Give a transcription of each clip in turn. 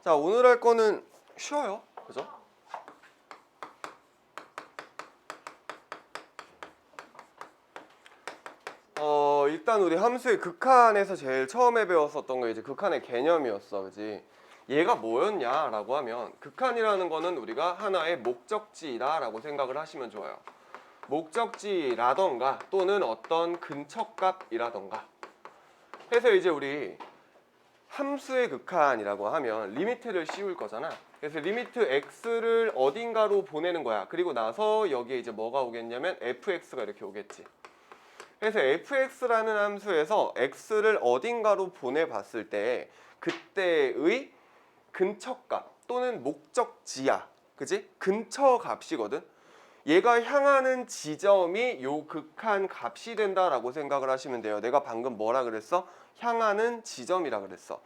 자, 오늘 할 거는 쉬워요. 그죠? 일단 우리 함수의 극한에서 제일 처음에 배웠었던 거 이제 극한의 개념이었어. 그지? 얘가 뭐였냐라고 하면 극한이라는 거는 우리가 하나의 목적지다라고 생각을 하시면 좋아요. 목적지라던가 또는 어떤 근처값이라던가 해서 이제 우리 함수의 극한이라고 하면 리미트를 씌울 거잖아. 그래서 리미트 x를 어딘가로 보내는 거야. 그리고 나서 여기에 이제 뭐가 오겠냐면 fx가 이렇게 오겠지. 그래서 fx라는 함수에서 x를 어딘가로 보내봤을 때 그때의 근처값 또는 목적지야. 그지? 근처 값이거든. 얘가 향하는 지점이 요 극한 값이 된다라고 생각을 하시면 돼요. 내가 방금 뭐라 그랬어? 향하는 지점이라 그랬어.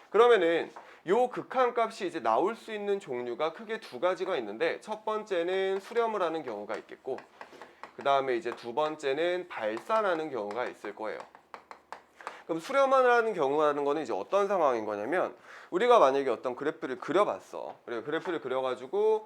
그러면은 요 극한 값이 이제 나올 수 있는 종류가 크게 두 가지가 있는데, 첫 번째는 수렴을 하는 경우가 있겠고, 그 다음에 이제 두 번째는 발산하는 경우가 있을 거예요. 그럼 수렴을 하는 경우라는 거는 이제 어떤 상황인 거냐면, 우리가 만약에 어떤 그래프를 그려봤어. 그래프를 그려가지고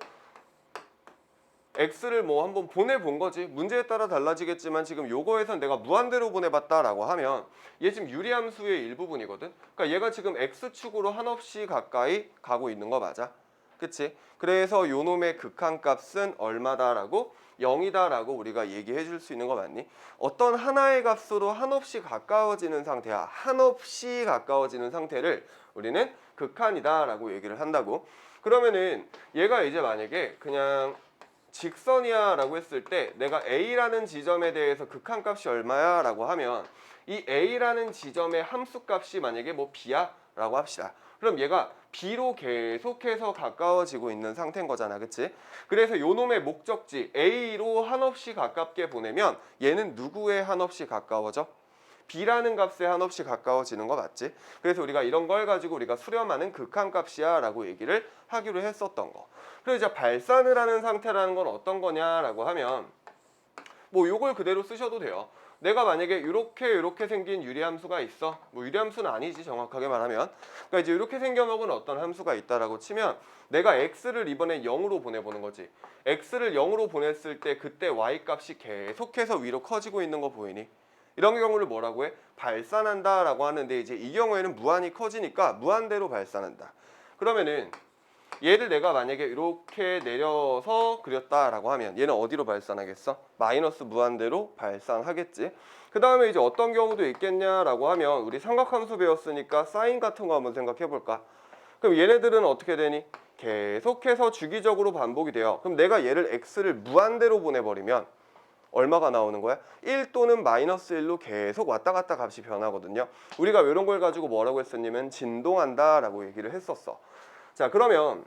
x를 뭐 한번 보내본 거지. 문제에 따라 달라지겠지만 지금 요거에선 내가 무한대로 보내봤다라고 하면 얘 지금 유리함수의 일부분이거든. 그러니까 얘가 지금 x축으로 한없이 가까이 가고 있는 거 맞아? 그치? 그래서 요 놈의 극한값은 얼마다라고? 0이다라고 우리가 얘기해 줄 수 있는 거 맞니? 어떤 하나의 값으로 한없이 가까워지는 상태야. 한없이 가까워지는 상태를 우리는 극한이다라고 얘기를 한다고. 그러면은 얘가 이제 만약에 그냥 직선이야 라고 했을 때 내가 A라는 지점에 대해서 극한값이 얼마야 라고 하면 이 A라는 지점의 함수값이 만약에 뭐 B야 라고 합시다. 그럼 얘가 B로 계속해서 가까워지고 있는 상태인 거잖아. 그치? 그래서 요 놈의 목적지 A로 한없이 가깝게 보내면 얘는 누구에 한없이 가까워져? B라는 값에 한없이 가까워지는 거 맞지? 그래서 우리가 이런 걸 가지고 우리가 수렴하는 극한값이야 라고 얘기를 하기로 했었던 거. 그리고 이제 발산을 하는 상태라는 건 어떤 거냐라고 하면 뭐 요걸 그대로 쓰셔도 돼요. 내가 만약에 이렇게 생긴 유리함수가 있어. 뭐 유리함수는 아니지 정확하게 말하면. 그러니까 이제 이렇게 생겨먹은 어떤 함수가 있다라고 치면 내가 x를 이번에 0으로 보내보는 거지. x를 0으로 보냈을 때 그때 y 값이 계속해서 위로 커지고 있는 거 보이니? 이런 경우를 뭐라고 해? 발산한다 라고 하는데 이제 이 경우에는 무한히 커지니까 무한대로 발산한다. 그러면은 얘를 내가 만약에 이렇게 내려서 그렸다라고 하면 얘는 어디로 발산하겠어? 마이너스 무한대로 발산하겠지. 그 다음에 이제 어떤 경우도 있겠냐라고 하면 우리 삼각함수 배웠으니까 사인 같은 거 한번 생각해 볼까? 그럼 얘네들은 어떻게 되니? 계속해서 주기적으로 반복이 돼요. 그럼 내가 얘를 x를 무한대로 보내버리면 얼마가 나오는 거야? 1 또는 마이너스 1로 계속 왔다 갔다 값이 변하거든요. 우리가 이런 걸 가지고 뭐라고 했었냐면 진동한다 라고 얘기를 했었어. 자, 그러면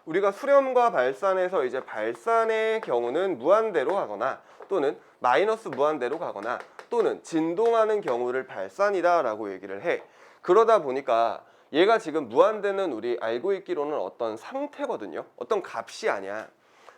우리가 수렴과 발산에서 이제 발산의 경우는 무한대로 가거나 또는 마이너스 무한대로 가거나 또는 진동하는 경우를 발산이다 라고 얘기를 해. 그러다 보니까 얘가 지금 무한대는 우리 알고 있기로는 어떤 상태거든요. 어떤 값이 아니야.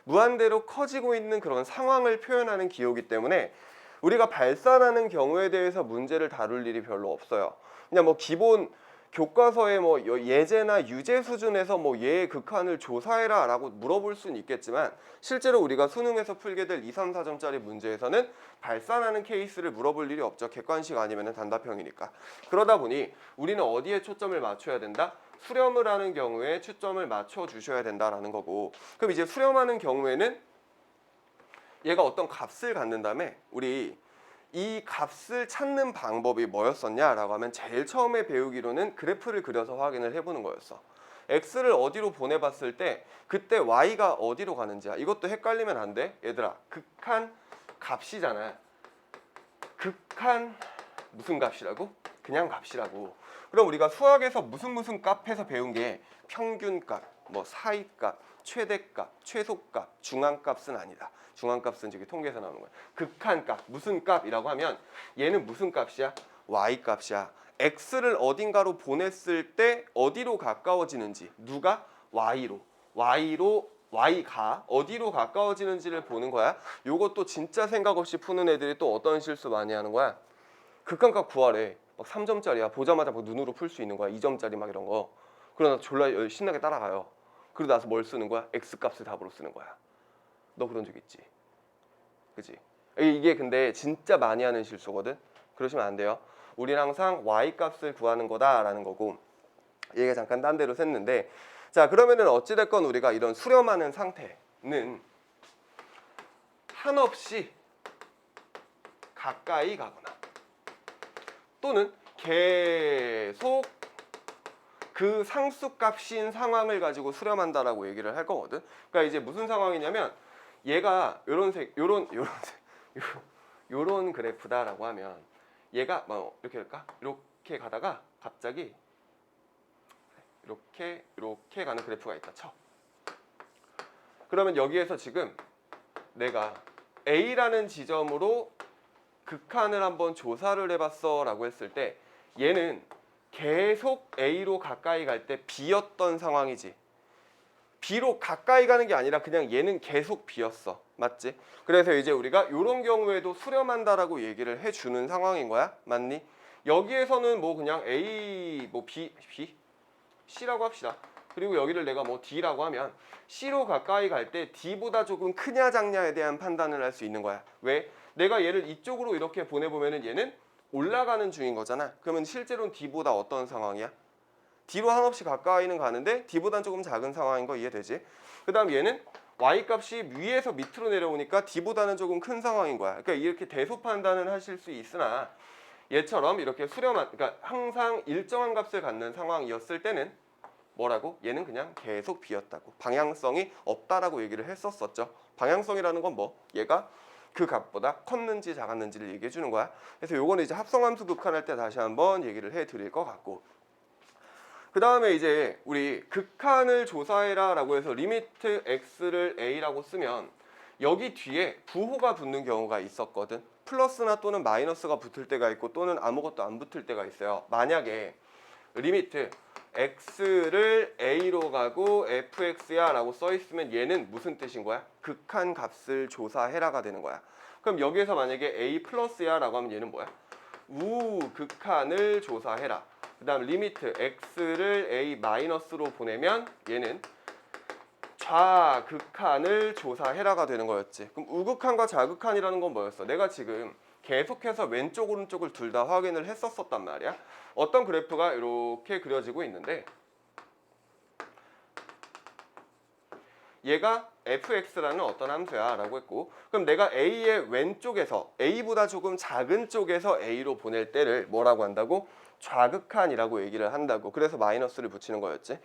무한대로 커지고 있는 그런 상황을 표현하는 기호이기 때문에 우리가 발산하는 경우에 대해서 문제를 다룰 일이 별로 없어요. 그냥 뭐 기본 교과서의 뭐 예제나 유제 수준에서 뭐 얘의 극한을 조사해라 라고 물어볼 수는 있겠지만 실제로 우리가 수능에서 풀게 될 2, 3, 4점짜리 문제에서는 발산하는 케이스를 물어볼 일이 없죠. 객관식 아니면 단답형이니까. 그러다 보니 우리는 어디에 초점을 맞춰야 된다? 수렴을 하는 경우에 초점을 맞춰 주셔야 된다라는 거고, 그럼 이제 수렴하는 경우에는 얘가 어떤 값을 갖는 다음에 우리 이 값을 찾는 방법이 뭐였었냐라고 하면 제일 처음에 배우기로는 그래프를 그려서 확인을 해보는 거였어. x를 어디로 보내봤을 때 그때 y가 어디로 가는지야. 이것도 헷갈리면 안 돼. 얘들아, 극한 값이잖아. 극한 무슨 값이라고? 그냥 값이라고. 그럼 우리가 수학에서 무슨 값에서 배운 게 평균값, 뭐 사이값, 최대값, 최소값, 중앙값은 아니다. 중앙값은 저기 통계에서 나오는 거야. 극한값, 무슨 값이라고 하면 얘는 무슨 값이야? y값이야. x를 어딘가로 보냈을 때 어디로 가까워지는지, 누가? y가 어디로 가까워지는지를 보는 거야. 요것도 진짜 생각 없이 푸는 애들이 또 어떤 실수 많이 하는 거야? 극한값 구하래. 막 3점짜리야. 보자마자 막 눈으로 풀 수 있는 거야. 2점짜리 막 이런 거. 그러다 졸라 신나게 따라가요. 그러고 나서 뭘 쓰는 거야? X값을 답으로 쓰는 거야. 너 그런 적 있지? 그지? 이게 근데 진짜 많이 하는 실수거든. 그러시면 안 돼요. 우리는 항상 Y값을 구하는 거다라는 거고, 얘가 잠깐 딴 데로 샜는데, 자 그러면은 어찌됐건 우리가 이런 수렴하는 상태는 한없이 가까이 가거나 또는 계속 그 상수값인 상황을 가지고 수렴한다라고 얘기를 할 거거든. 그러니까 이제 무슨 상황이냐면 얘가 요런 그래프다라고 하면 얘가 뭐 이렇게 할까? 이렇게 가다가 갑자기 이렇게 가는 그래프가 있다 쳐. 그러면 여기에서 지금 내가 A라는 지점으로 극한을 한번 조사를 해봤어 라고 했을 때 얘는 계속 A로 가까이 갈 때 B였던 상황이지. B로 가까이 가는 게 아니라 그냥 얘는 계속 B였어. 맞지? 그래서 이제 우리가 이런 경우에도 수렴한다라고 얘기를 해주는 상황인 거야. 맞니? 여기에서는 뭐 그냥 A, 뭐 B, C라고 합시다. 그리고 여기를 내가 뭐 D라고 하면 C로 가까이 갈 때 D보다 조금 크냐 작냐에 대한 판단을 할 수 있는 거야. 왜? 내가 얘를 이쪽으로 이렇게 보내보면은 얘는 올라가는 중인 거잖아. 그러면 실제로는 D보다 어떤 상황이야? D로 한없이 가까이는 가는데 D보다는 조금 작은 상황인 거 이해되지? 그 다음 얘는 Y값이 위에서 밑으로 내려오니까 D보다는 조금 큰 상황인 거야. 그러니까 이렇게 대소 판단을 하실 수 있으나 얘처럼 이렇게 수렴한, 그러니까 항상 일정한 값을 갖는 상황이었을 때는 뭐라고? 얘는 그냥 계속 B였다고. 방향성이 없다라고 얘기를 했었었죠. 방향성이라는 건 뭐? 얘가 그 값보다 컸는지 작았는지를 얘기해 주는 거야. 그래서 요거는 이제 합성함수 극한할 때 다시 한번 얘기를 해 드릴 것 같고, 그 다음에 이제 우리 극한을 조사해라 라고 해서 리미트 x를 a라고 쓰면 여기 뒤에 부호가 붙는 경우가 있었거든. 플러스나 또는 마이너스가 붙을 때가 있고 또는 아무것도 안 붙을 때가 있어요. 만약에 리미트 x를 a로 가고 fx야 라고 써 있으면 얘는 무슨 뜻인 거야? 극한 값을 조사해라가 되는 거야. 그럼 여기에서 만약에 a 플러스야 라고 하면 얘는 뭐야? 우극한을 조사해라. 그 다음 리미트 x를 a 마이너스로 보내면 얘는 좌극한을 조사해라가 되는 거였지. 그럼 우극한과 좌극한이라는 건 뭐였어? 내가 지금 계속해서 왼쪽 오른쪽을 둘 다 확인을 했었단 말이야. 어떤 그래프가 이렇게 그려지고 있는데 얘가 fx라는 어떤 함수야 라고 했고, 그럼 내가 a의 왼쪽에서 a보다 조금 작은 쪽에서 a로 보낼 때를 뭐라고 한다고? 좌극한이라고 얘기를 한다고. 그래서 마이너스를 붙이는 거였지.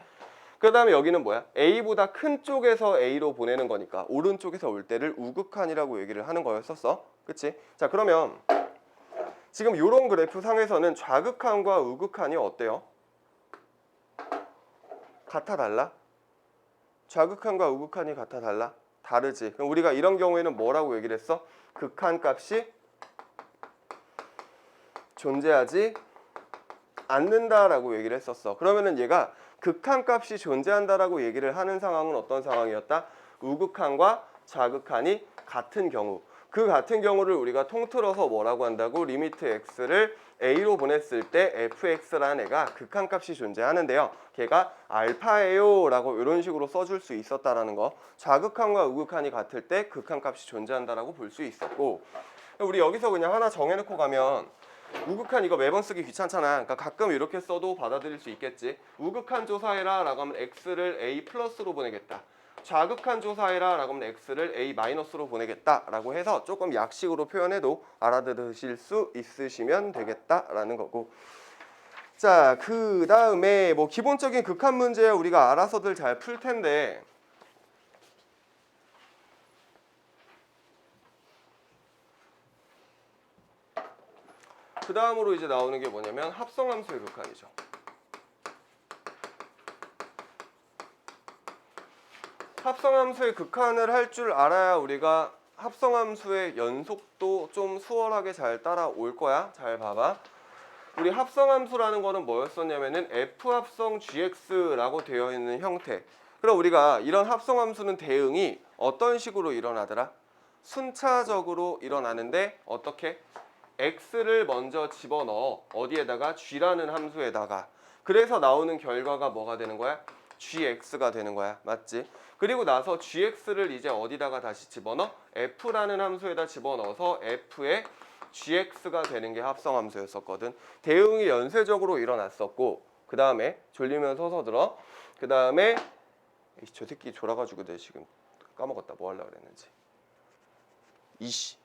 그 다음에 여기는 뭐야? a보다 큰 쪽에서 a로 보내는 거니까 오른쪽에서 올 때를 우극한이라고 얘기를 하는 거였었어. 그치? 자 그러면 지금 이런 그래프 상에서는 좌극한과 우극한이 어때요? 같아 달라? 좌극한과 우극한이 같아 달라? 다르지. 그럼 우리가 이런 경우에는 뭐라고 얘기를 했어? 극한 값이 존재하지 않는다라고 얘기를 했었어. 그러면은 얘가 극한 값이 존재한다라고 얘기를 하는 상황은 어떤 상황이었다? 우극한과 좌극한이 같은 경우. 그 같은 경우를 우리가 통틀어서 뭐라고 한다고? 리미트 x를 a로 보냈을 때 fx라는 애가 극한 값이 존재하는데요. 걔가 알파예요 라고 이런 식으로 써줄 수 있었다라는 거. 좌극한과 우극한이 같을 때 극한 값이 존재한다라고 볼 수 있었고, 우리 여기서 그냥 하나 정해놓고 가면 우극한 이거 매번 쓰기 귀찮잖아. 그러니까 가끔 이렇게 써도 받아들일 수 있겠지. 우극한 조사해라 라고 하면 x를 a 플러스로 보내겠다. 좌극한 조사해라 라고 하면 x를 a 마이너스로 보내겠다 라고 해서 조금 약식으로 표현해도 알아들으실 수 있으시면 되겠다라는 거고, 자 그 다음에 뭐 기본적인 극한 문제야 우리가 알아서들 잘 풀 텐데, 그 다음으로 이제 나오는 게 뭐냐면 합성함수의 극한이죠. 합성함수의 극한을 할 줄 알아야 우리가 합성함수의 연속도 좀 수월하게 잘 따라올 거야. 잘 봐봐. 우리 합성함수라는 거는 뭐였었냐면은 F합성 GX라고 되어 있는 형태. 그럼 우리가 이런 합성함수는 대응이 어떤 식으로 일어나더라? 순차적으로 일어나는데 어떻게? x를 먼저 집어넣어. 어디에다가? g라는 함수에다가. 그래서 나오는 결과가 뭐가 되는 거야? gx가 되는 거야. 맞지? 그리고 나서 gx를 이제 어디다가 다시 집어넣어? f라는 함수에다 집어넣어서 f의 gx가 되는 게 합성함수였었거든. 대응이 연쇄적으로 일어났었고 그 다음에 졸리면 서서 들어. 그 다음에 저 새끼 졸아가지고 내가 지금 까먹었다. 뭐 하려고 그랬는지. 이씨.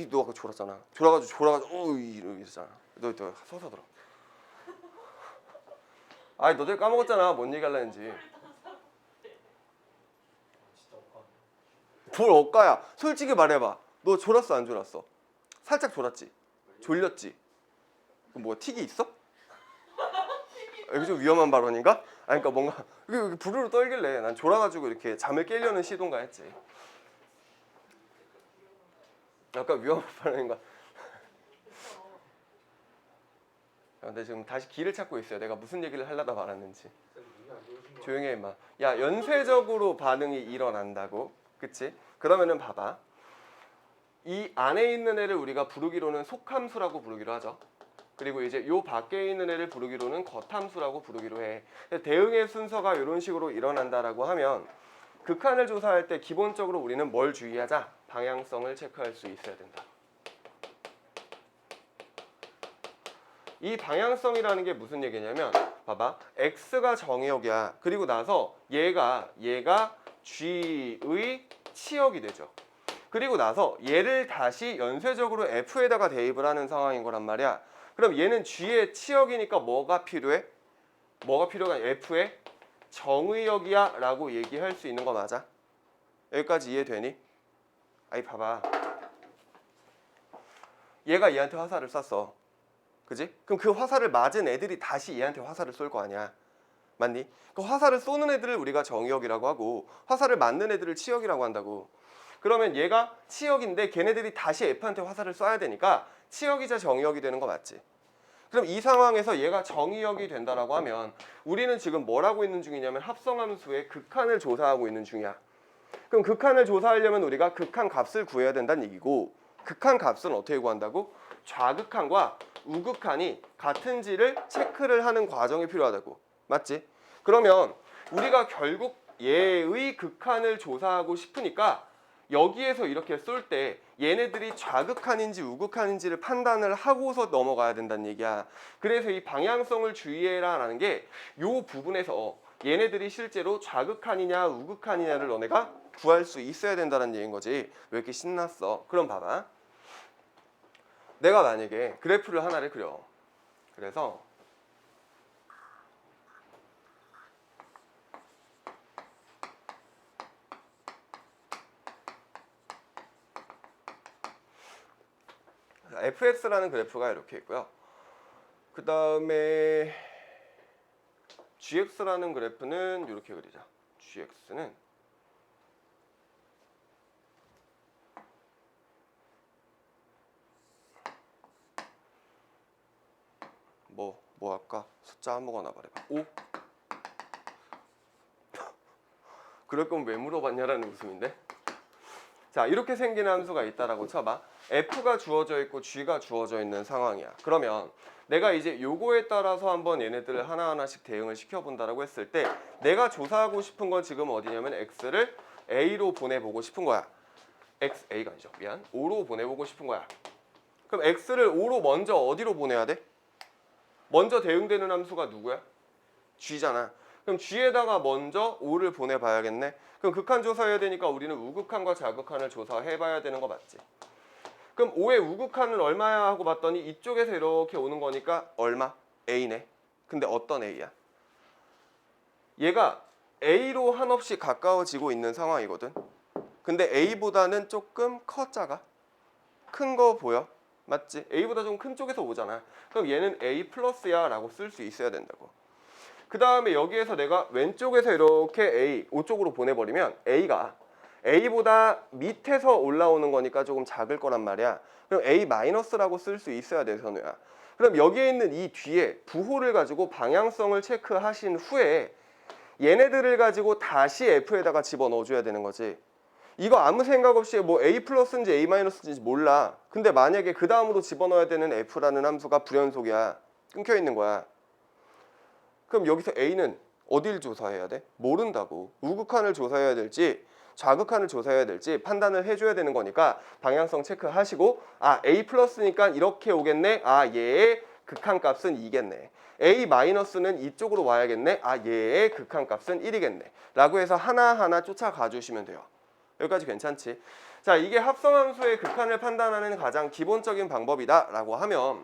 너 아까 졸았잖아. 졸아가지고 이러잖아. 너 서서 들어. 아니 너들 까먹었잖아. 뭔 얘기 하려는지. 뭘 억까야. 솔직히 말해봐. 너 졸았어 안 졸았어? 살짝 졸았지? 졸렸지? 그럼 뭐가 틱이 있어? 이거 좀 위험한 발언인가? 아니 그러니까 뭔가 이게 부르르 떨길래 난 졸아가지고 이렇게 잠을 깨려는 시도인가 했지. 약간 위험한 발언인가? 근데 지금 다시 길을 찾고 있어요. 내가 무슨 얘기를 하려다 말았는지. 조용히 해 임마. 야 연쇄적으로 반응이 일어난다고. 그치? 그러면은 봐봐. 이 안에 있는 애를 우리가 부르기로는 속함수라고 부르기로 하죠. 그리고 이제 요 밖에 있는 애를 부르기로는 겉함수라고 부르기로 해. 대응의 순서가 이런 식으로 일어난다라고 하면 극한을 조사할 때 기본적으로 우리는 뭘 주의하자? 방향성을 체크할 수 있어야 된다. 이 방향성이라는 게 무슨 얘기냐면 봐봐. x가 정의역이야. 그리고 나서 얘가 g의 치역이 되죠. 그리고 나서 얘를 다시 연쇄적으로 f에다가 대입을 하는 상황인 거란 말이야. 그럼 얘는 g의 치역이니까 뭐가 필요해? 뭐가 필요가 f의 정의역이야 라고 얘기할 수 있는 거 맞아? 여기까지 이해되니? 아이 봐봐. 얘가 얘한테 화살을 쐈어. 그지? 그럼 그 화살을 맞은 애들이 다시 얘한테 화살을 쏠 거 아니야. 맞니? 그 화살을 쏘는 애들을 우리가 정의역이라고 하고 화살을 맞는 애들을 치역이라고 한다고. 그러면 얘가 치역인데 걔네들이 다시 F한테 화살을 쏴야 되니까 치역이자 정의역이 되는 거 맞지? 그럼 이 상황에서 얘가 정의역이 된다라고 하면 우리는 지금 뭘 하고 있는 중이냐면 합성함수의 극한을 조사하고 있는 중이야. 그럼 극한을 조사하려면 우리가 극한 값을 구해야 된다는 얘기고 극한 값은 어떻게 구한다고? 좌극한과 우극한이 같은지를 체크를 하는 과정이 필요하다고. 맞지? 그러면 우리가 결국 얘의 극한을 조사하고 싶으니까 여기에서 이렇게 쏠 때 얘네들이 좌극한인지 우극한인지를 판단을 하고서 넘어가야 된다는 얘기야. 그래서 이 방향성을 주의해라라는 게 이 부분에서 얘네들이 실제로 좌극한이냐 우극한이냐를 너네가 구할 수 있어야 된다는 얘기인 거지. 왜 이렇게 신났어? 그럼 봐봐. 내가 만약에 그래프를 하나를 그려. 그래서 fx라는 그래프가 이렇게 있고요. 그 다음에 gx라는 그래프는 이렇게 그리자. gx는 뭐 할까? 숫자 아무거나 말해봐. 5? 그럴 거면 왜 물어봤냐라는 웃음인데. 자, 이렇게 생긴 함수가 있다라고 쳐봐. f가 주어져 있고 g가 주어져 있는 상황이야. 그러면 내가 이제 요거에 따라서 한번 얘네들을 하나하나씩 대응을 시켜본다라고 했을 때 내가 조사하고 싶은 건 지금 어디냐면 x를 a로 보내보고 싶은 거야. a가 아니죠. 미안. 5로 보내보고 싶은 거야. 그럼 x를 5로 먼저 어디로 보내야 돼? 먼저 대응되는 함수가 누구야? g잖아. 그럼 g에다가 먼저 5를 보내봐야겠네. 그럼 극한 조사해야 되니까 우리는 우극한과 좌극한을 조사해봐야 되는 거 맞지? 그럼 5의 우극한은 얼마야 하고 봤더니 이쪽에서 이렇게 오는 거니까 얼마? a네. 근데 어떤 a야? 얘가 a로 한없이 가까워지고 있는 상황이거든. 근데 a보다는 조금 커 작아? 큰 거 보여? 맞지? a보다 좀 큰 쪽에서 오잖아. 그럼 얘는 a 플러스야 라고 쓸 수 있어야 된다고. 그 다음에 여기에서 내가 왼쪽에서 이렇게 a, 5쪽으로 보내버리면 a가 a보다 밑에서 올라오는 거니까 조금 작을 거란 말이야. 그럼 a 마이너스라고 쓸 수 있어야 돼, 선우야. 그럼 여기에 있는 이 뒤에 부호를 가지고 방향성을 체크하신 후에 얘네들을 가지고 다시 f에다가 집어넣어줘야 되는 거지. 이거 아무 생각 없이 뭐 a 플러스인지 a 마이너스인지 몰라. 근데 만약에 그 다음으로 집어넣어야 되는 f라는 함수가 불연속이야. 끊겨 있는 거야. 그럼 여기서 a는 어딜 조사해야 돼? 모른다고. 우극한을 조사해야 될지 좌극한을 조사해야 될지 판단을 해줘야 되는 거니까 방향성 체크하시고 아 a 플러스니까 이렇게 오겠네. 아 얘의 극한값은 2겠네. a 마이너스는 이쪽으로 와야겠네. 아 얘의 극한값은 1이겠네. 라고 해서 하나하나 쫓아가 주시면 돼요. 여기까지 괜찮지? 자, 이게 합성함수의 극한을 판단하는 가장 기본적인 방법이다 라고 하면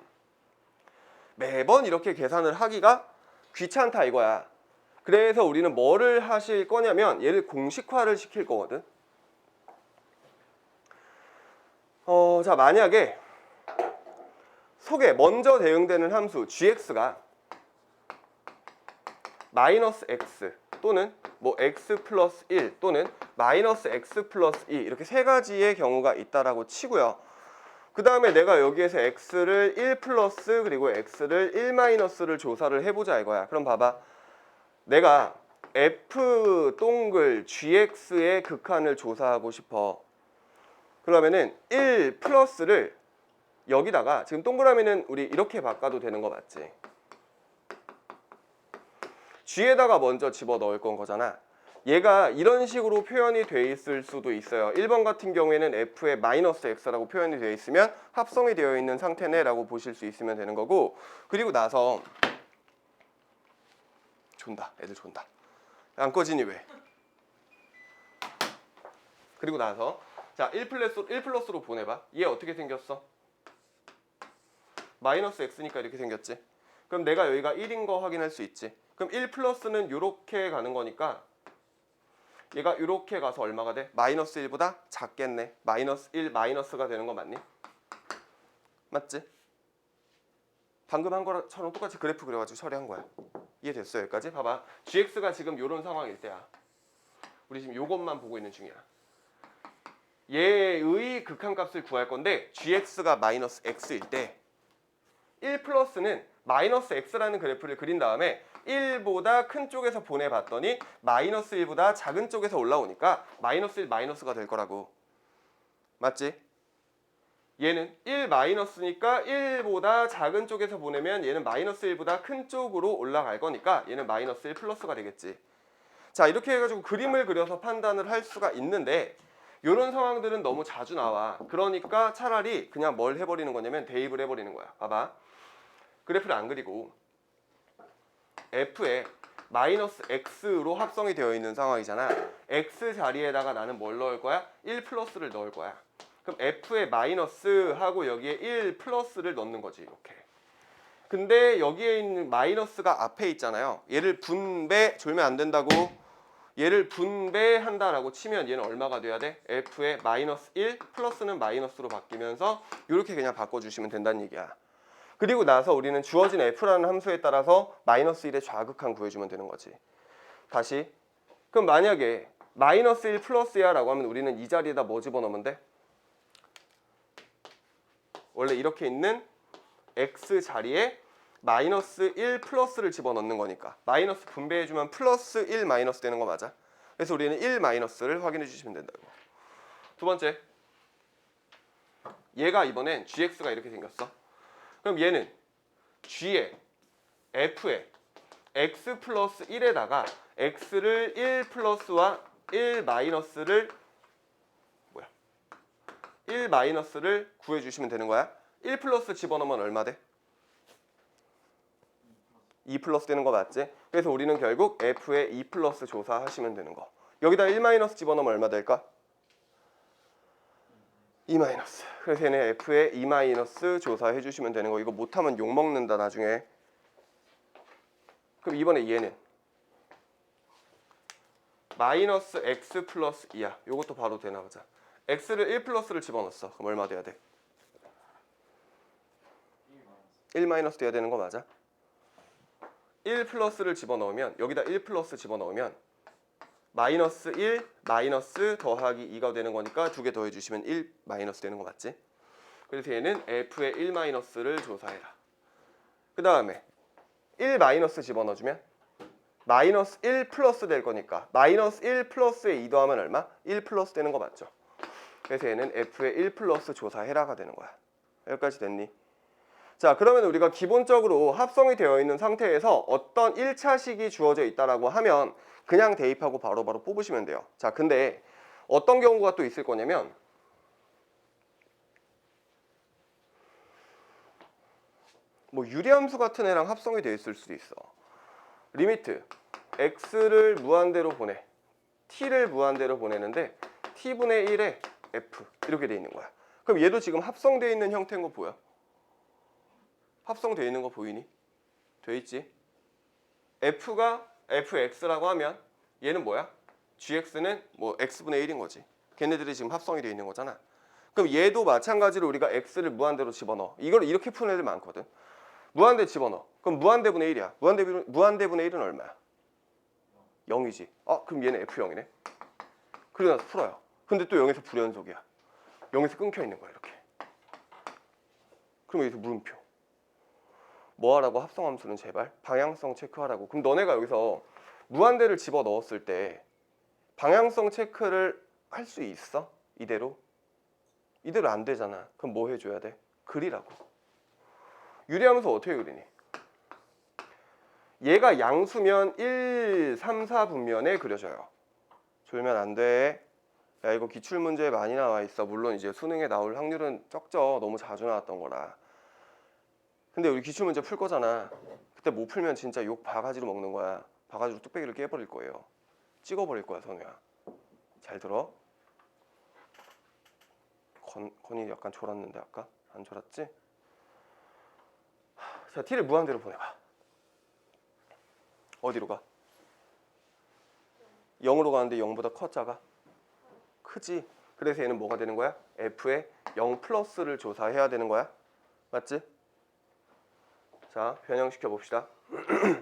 매번 이렇게 계산을 하기가 귀찮다 이거야. 그래서 우리는 뭐를 하실 거냐면 얘를 공식화를 시킬 거거든. 자, 만약에 속에 먼저 대응되는 함수 gx가 마이너스 x 또는 뭐 x 플러스 1 또는 마이너스 x 플러스 2 이렇게 세 가지의 경우가 있다라고 치고요. 그 다음에 내가 여기에서 x를 1 플러스 그리고 x를 1 마이너스를 조사를 해보자 이거야. 그럼 봐봐. 내가 f 동글 gx의 극한을 조사하고 싶어. 그러면은 1 플러스를 여기다가 지금 동그라미는 우리 이렇게 바꿔도 되는 거 맞지? g에다가 먼저 집어넣을 건 거잖아. 얘가 이런 식으로 표현이 돼 있을 수도 있어요. 1번 같은 경우에는 f의 마이너스 x라고 표현이 되어 있으면 합성이 되어 있는 상태네 라고 보실 수 있으면 되는 거고 그리고 나서 존다. 애들 존다. 안 꺼지니 왜? 그리고 나서 자 1 플러스로 보내봐. 얘 어떻게 생겼어? 마이너스 x니까 이렇게 생겼지. 그럼 내가 여기가 1인 거 확인할 수 있지. 그럼 1 플러스는 이렇게 가는 거니까 얘가 이렇게 가서 얼마가 돼? 마이너스 1보다 작겠네. 마이너스 1 마이너스가 되는 거 맞니? 맞지? 방금 한 거처럼 똑같이 그래프 그려가지고 처리한 거야. 이해됐어 여기까지? 봐봐. gx가 지금 이런 상황일 때야. 우리 지금 요것만 보고 있는 중이야. 얘의 극한값을 구할 건데 gx가 마이너스 x일 때 1 플러스는 마이너스 x라는 그래프를 그린 다음에 1보다 큰 쪽에서 보내봤더니 마이너스 1보다 작은 쪽에서 올라오니까 마이너스 1 마이너스가 될 거라고. 맞지? 얘는 1 마이너스니까 1보다 작은 쪽에서 보내면 얘는 마이너스 1보다 큰 쪽으로 올라갈 거니까 얘는 마이너스 1 플러스가 되겠지. 자 이렇게 해가지고 그림을 그려서 판단을 할 수가 있는데 이런 상황들은 너무 자주 나와. 그러니까 차라리 그냥 뭘 해버리는 거냐면 대입을 해버리는 거야. 봐봐. 그래프를 안 그리고 f에 마이너스 x로 합성이 되어 있는 상황이잖아. x 자리에다가 나는 뭘 넣을 거야? 1 플러스를 넣을 거야. 그럼 f에 마이너스 하고 여기에 1 플러스를 넣는 거지 이렇게. 근데 여기에 있는 마이너스가 앞에 있잖아요. 얘를 졸면 안 된다고. 얘를 분배한다라고 치면 얘는 얼마가 돼야 돼? f에 마이너스 1 플러스는 마이너스로 바뀌면서 이렇게 그냥 바꿔주시면 된다는 얘기야. 그리고 나서 우리는 주어진 f라는 함수에 따라서 마이너스 1의 좌극한 구해주면 되는 거지. 다시. 그럼 만약에 마이너스 1 플러스야 라고 하면 우리는 이 자리에다 뭐 집어넣으면 돼? 원래 이렇게 있는 x 자리에 마이너스 1 플러스를 집어넣는 거니까 마이너스 분배해주면 플러스 1 마이너스 되는 거 맞아? 그래서 우리는 1 마이너스를 확인해 주시면 된다고. 두 번째. 얘가 이번엔 gx가 이렇게 생겼어. 그럼 얘는 g에 f에 x 플러스 1에다가 x를 1 플러스와 1 마이너스를 1 마이너스를 구해주시면 되는 거야. 1 플러스 집어넣으면 얼마 돼? 2 플러스 되는 거 맞지? 그래서 우리는 결국 f에 2 플러스 조사하시면 되는 거. 여기다 1 마이너스 집어넣으면 얼마 될까? 2 마이너스. 그래서 얘는 f에 2 마이너스 조사해 주시면 되는 거. 이거 못하면 욕먹는다 나중에. 그럼 이번에 얘는 마이너스 x 플러스 2야. 요것도 바로 되나 보자. x를 1 플러스를 집어넣었어. 그럼 얼마 돼야 돼? 1 마이너스 돼야 되는 거 맞아? 1 플러스를 집어넣으면 여기다 1 플러스 집어넣으면 마이너스 1 마이너스 더하기 2가 되는 거니까 두 개 더해주시면 1 마이너스 되는 거 맞지? 그래서 얘는 f의 1 마이너스를 조사해라. 그 다음에 1 마이너스 집어넣어주면 마이너스 1 플러스 될 거니까 마이너스 1 플러스에 2 더하면 얼마? 1 플러스 되는 거 맞죠? 그래서 얘는 F의 1 플러스 조사해라가 되는 거야. 여기까지 됐니? 자, 그러면 우리가 기본적으로 합성이 되어 있는 상태에서 어떤 1차식이 주어져 있다라고 하면 그냥 대입하고 바로바로 뽑으시면 돼요. 자, 근데 어떤 경우가 또 있을 거냐면 뭐 유리함수 같은 애랑 합성이 되어 있을 수도 있어. 리미트 x를 무한대로 보내, t를 무한대로 보내는데 t분의 1에 f 이렇게 돼 있는 거야. 그럼 얘도 지금 합성되어 있는 형태인 거 보여? 합성되어 있는 거 보이니? 돼 있지? f가 fx라고 하면 얘는 뭐야? gx는 뭐 x분의 1인 거지. 걔네들이 지금 합성이 되어 있는 거잖아. 그럼 얘도 마찬가지로 우리가 x를 무한대로 집어넣어. 이걸 이렇게 푸는 애들 많거든. 무한대 집어넣어. 그럼 무한대분의 1이야. 무한대분의 1은 얼마야? 0이지. 아, 그럼 얘는 f0이네. 그러고 나서 풀어요. 근데 또 0에서 불연속이야. 0에서 끊겨 있는 거야, 이렇게. 그럼 여기서 물음표. 뭐 하라고? 합성함수는 제발 방향성 체크하라고. 그럼 너네가 여기서 무한대를 집어넣었을 때 방향성 체크를 할 수 있어? 이대로? 이대로 안 되잖아. 그럼 뭐 해줘야 돼? 그리라고. 유리함수 어떻게 그리니? 얘가 양수면 1, 3, 4분면에 그려져요. 졸면 안 돼. 야, 이거 기출문제에 많이 나와 있어. 물론 이제 수능에 나올 확률은 적죠. 너무 자주 나왔던 거라. 근데 우리 기출문제 풀 거잖아. 그때 못 풀면 진짜 욕 바가지로 먹는 거야. 바가지로 뚝배기를 깨버릴 거예요. 찍어버릴 거야, 선우야. 잘 들어. 건이 약간 졸았는데 아까? 안 졸았지? 자, t를 무한대로 보내봐. 어디로 가? 0으로 가는데 0보다 커, 작아? 크지? 그래서 얘는 뭐가 되는 거야? f의 0 플러스를 조사해야 되는 거야. 맞지? 자, 변형시켜 봅시다.